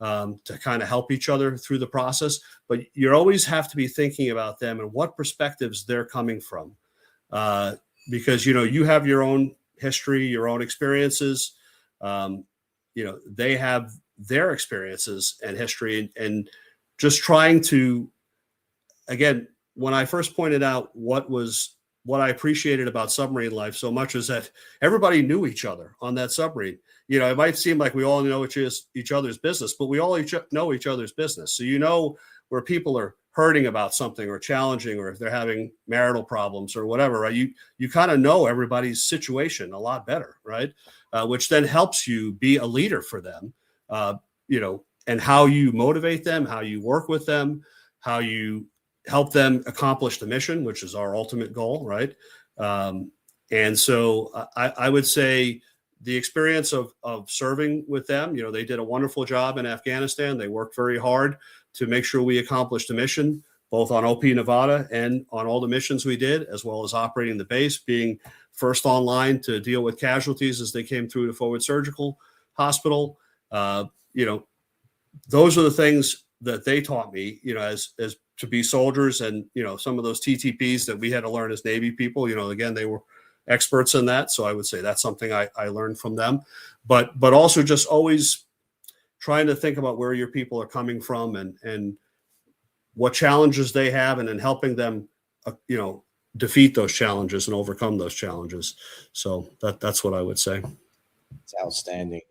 S9: to kind of help each other through the process. But you always have to be thinking about them and what perspectives they're coming from. Because, you have your own history, your own experiences. They have their experiences and history and just trying to, again, when I first pointed out what I appreciated about submarine life so much is that everybody knew each other on that submarine. It might seem like we all know each other's business, but we all know each other's business. So where people are hurting about something or challenging, or if they're having marital problems or whatever, right? You kind of know everybody's situation a lot better, right? Which then helps you be a leader for them, and how you motivate them, how you work with them, how you help them accomplish the mission, which is our ultimate goal, right? And so I would say the experience of serving with them, they did a wonderful job in Afghanistan. They worked very hard to make sure we accomplished the mission, both on OP Nevada and on all the missions we did, as well as operating the base, being first online to deal with casualties as they came through the forward surgical hospital. Those are the things that they taught me, as to be soldiers, and, some of those TTPs that we had to learn as Navy people, again, they were experts in that. So I would say that's something I learned from them, but also just always trying to think about where your people are coming from and what challenges they have, and then helping them, defeat those challenges and overcome those challenges. So that's what I would say.
S7: It's outstanding.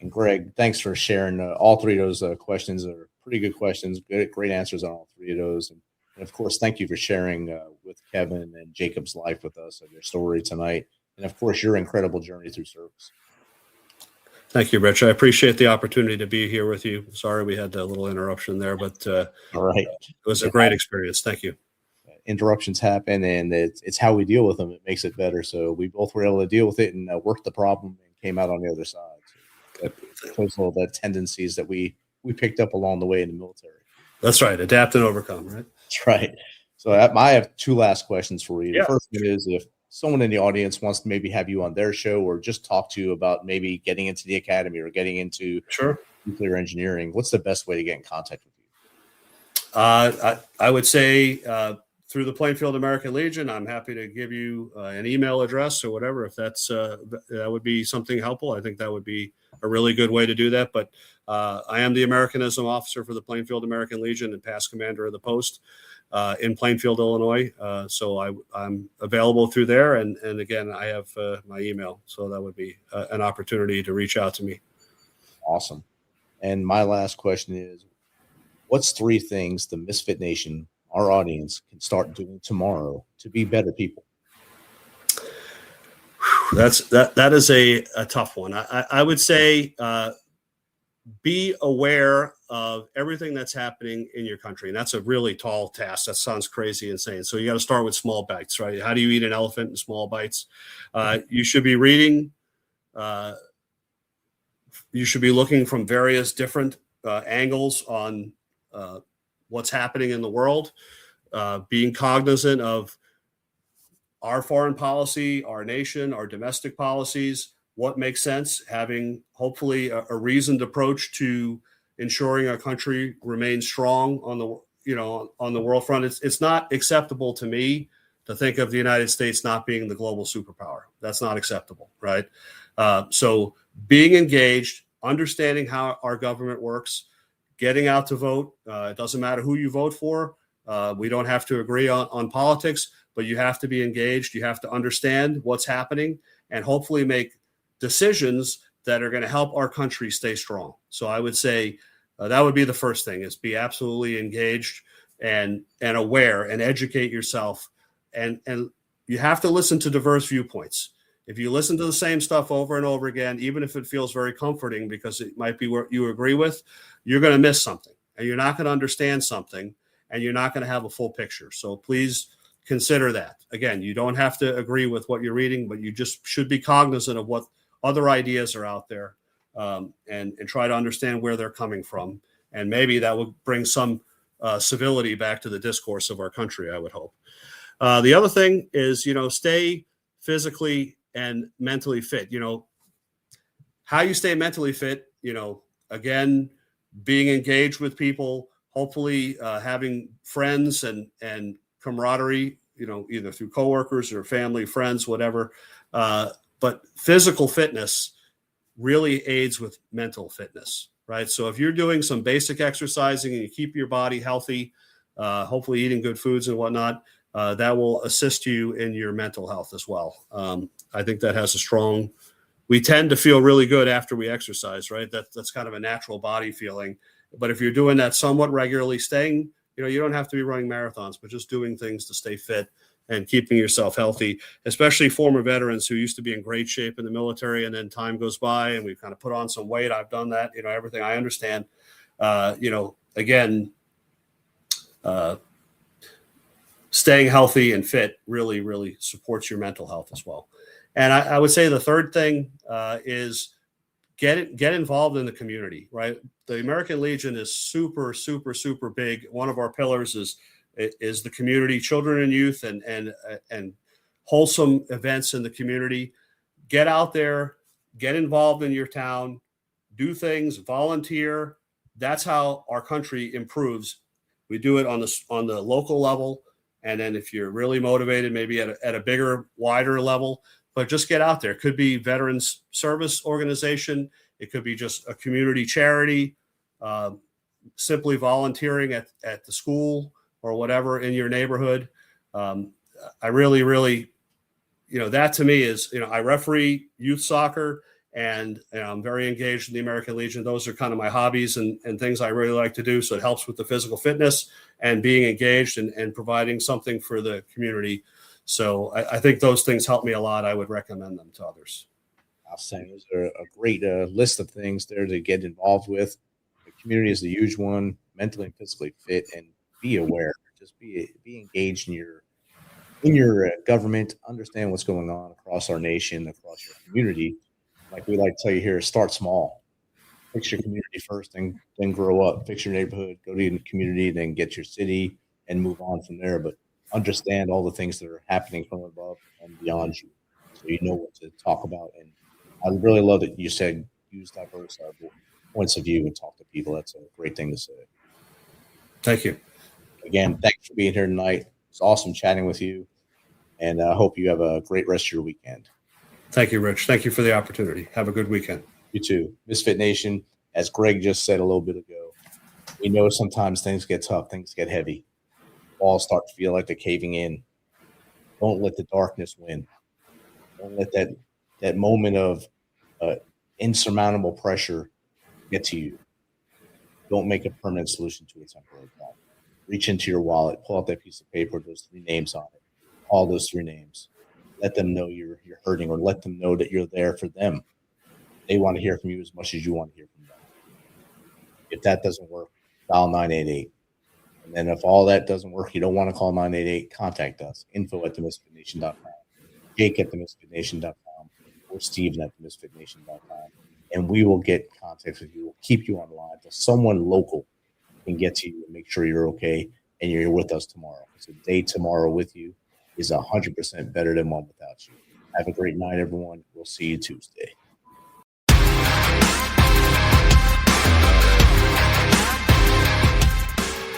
S7: And Greg, thanks for sharing all three of those questions. Are pretty good questions. Great answers on all three of those. And And of course, thank you for sharing with Kevin and Jacob's life with us and your story tonight. And of course, your incredible journey through service.
S9: Thank you, Rich. I appreciate the opportunity to be here with you. Sorry we had a little interruption there, but
S7: all right.
S9: It was a great experience. Thank you.
S7: Interruptions happen, and it's how we deal with them. It makes it better. So we both were able to deal with it and work the problem and came out on the other side. So those are the tendencies that we picked up along the way in the military.
S9: That's right. Adapt and overcome, right?
S7: That's right. So I have two last questions for you.
S9: Yeah.
S7: The first one is, if someone in the audience wants to maybe have you on their show or just talk to you about maybe getting into the academy or getting into nuclear engineering, what's the best way to get in contact with you?
S9: I would say through the Plainfield American Legion. I'm happy to give you an email address or whatever, if that's that would be something helpful. I think that would be a really good way to do that. But I am the Americanism officer for the Plainfield American Legion and past commander of the post in Plainfield, Illinois. So I'm available through there. And again, I have my email. So that would be an opportunity to reach out to me.
S7: Awesome. And my last question is, what's 3 things the Misfit Nation, our audience, can start doing tomorrow to be better people?
S9: That is a tough one. I would say be aware of everything that's happening in your country. And that's a really tall task. That sounds crazy insane. So you got to start with small bites, right? How do you eat an elephant in small bites? You should be reading. You should be looking from various different angles on what's happening in the world, being cognizant of our foreign policy, our nation, our domestic policies, what makes sense, having hopefully a reasoned approach to ensuring our country remains strong on the world front. It's not acceptable to me to think of the United States not being the global superpower. That's not acceptable, right? So being engaged, understanding how our government works, getting out to vote. It doesn't matter who you vote for. We don't have to agree on politics, but you have to be engaged. You have to understand what's happening and hopefully make decisions that are going to help our country stay strong. So I would say that would be the first thing, is be absolutely engaged and aware and educate yourself. And you have to listen to diverse viewpoints. If you listen to the same stuff over and over again, even if it feels very comforting because it might be what you agree with, you're going to miss something and you're not going to understand something and you're not going to have a full picture. So please consider that. Again, you don't have to agree with what you're reading, but you just should be cognizant of what other ideas are out there and try to understand where they're coming from. And maybe that will bring some civility back to the discourse of our country, I would hope. The other thing is, stay physically and mentally fit. How you stay mentally fit, again, being engaged with people, hopefully having friends and camaraderie, either through coworkers or family, friends, whatever. But physical fitness really aids with mental fitness, right? So if you're doing some basic exercising and you keep your body healthy, hopefully eating good foods and whatnot, that will assist you in your mental health as well. I think that has we tend to feel really good after we exercise, right? That's kind of a natural body feeling. But if you're doing that somewhat regularly, staying, you don't have to be running marathons, but just doing things to stay fit and keeping yourself healthy, especially former veterans who used to be in great shape in the military, and then time goes by and we've kind of put on some weight. I've done that, everything. I understand, again, staying healthy and fit really, really supports your mental health as well. And I would say the third thing is get involved in the community, right? The American Legion is super, super, super big. One of our pillars is the community, children and youth, and wholesome events in the community. Get out there, get involved in your town, do things, volunteer. That's how our country improves. We do it on the local level, and then if you're really motivated, maybe at a bigger, wider level. But just get out there. It could be veterans service organization. It could be just a community charity, simply volunteering at the school or whatever in your neighborhood. I really, really, that to me is, I referee youth soccer, And I'm very engaged in the American Legion. Those are kind of my hobbies and things I really like to do. So it helps with the physical fitness and being engaged and providing something for the community. So I think those things help me a lot. I would recommend them to others.
S7: I'll say those are a great list of things there to get involved with. The community is a huge one, mentally and physically fit, and be aware. Just be engaged in your government. Understand what's going on across our nation, across your community. Like we like to tell you here, start small. Fix your community first, then grow up. Fix your neighborhood, go to your community, then get your city, and move on from there. But understand all the things that are happening from above and beyond you, so you know what to talk about. And I really love that you said use diverse points of view and talk to people. That's a great thing to say.
S9: Thank you.
S7: Again, thanks for being here tonight. It's awesome chatting with you, and I hope you have a great rest of your weekend.
S9: Thank you, Rich. Thank you for the opportunity. Have a good weekend.
S7: You too. Misfit Nation, as Greg just said a little bit ago, we know sometimes things get tough, things get heavy. Walls start to feel like they're caving in. Don't let the darkness win. Don't let that moment of insurmountable pressure get to you. Don't make a permanent solution to a temporary problem. Reach into your wallet, pull out that piece of paper, those 3 names on it. Call those 3 names. Let them know you're hurting, or let them know that you're there for them. They want to hear from you as much as you want to hear from them. If that doesn't work, dial 988. And then if all that doesn't work, you don't want to call 988, contact us. info@themisfitnation.com, jake@themisfitnation.com, or steven@themisfitnation.com. And we will get contact with you. We'll keep you on the line until someone local can get to you and make sure you're okay and you're with us tomorrow. So a day tomorrow with you is 100% better than one without you. Have a great night, everyone. We'll see you Tuesday.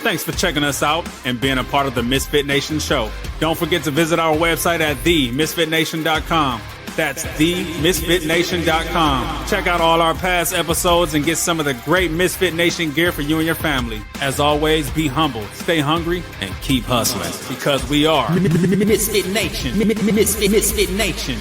S13: Thanks for checking us out and being a part of the Misfit Nation show. Don't forget to visit our website at themisfitnation.com. That's themisfitnation.com. Check out all our past episodes and get some of the great Misfit Nation gear for you and your family. As always, be humble, stay hungry, and keep hustling, because we are
S14: Misfit Nation. Misfit Nation.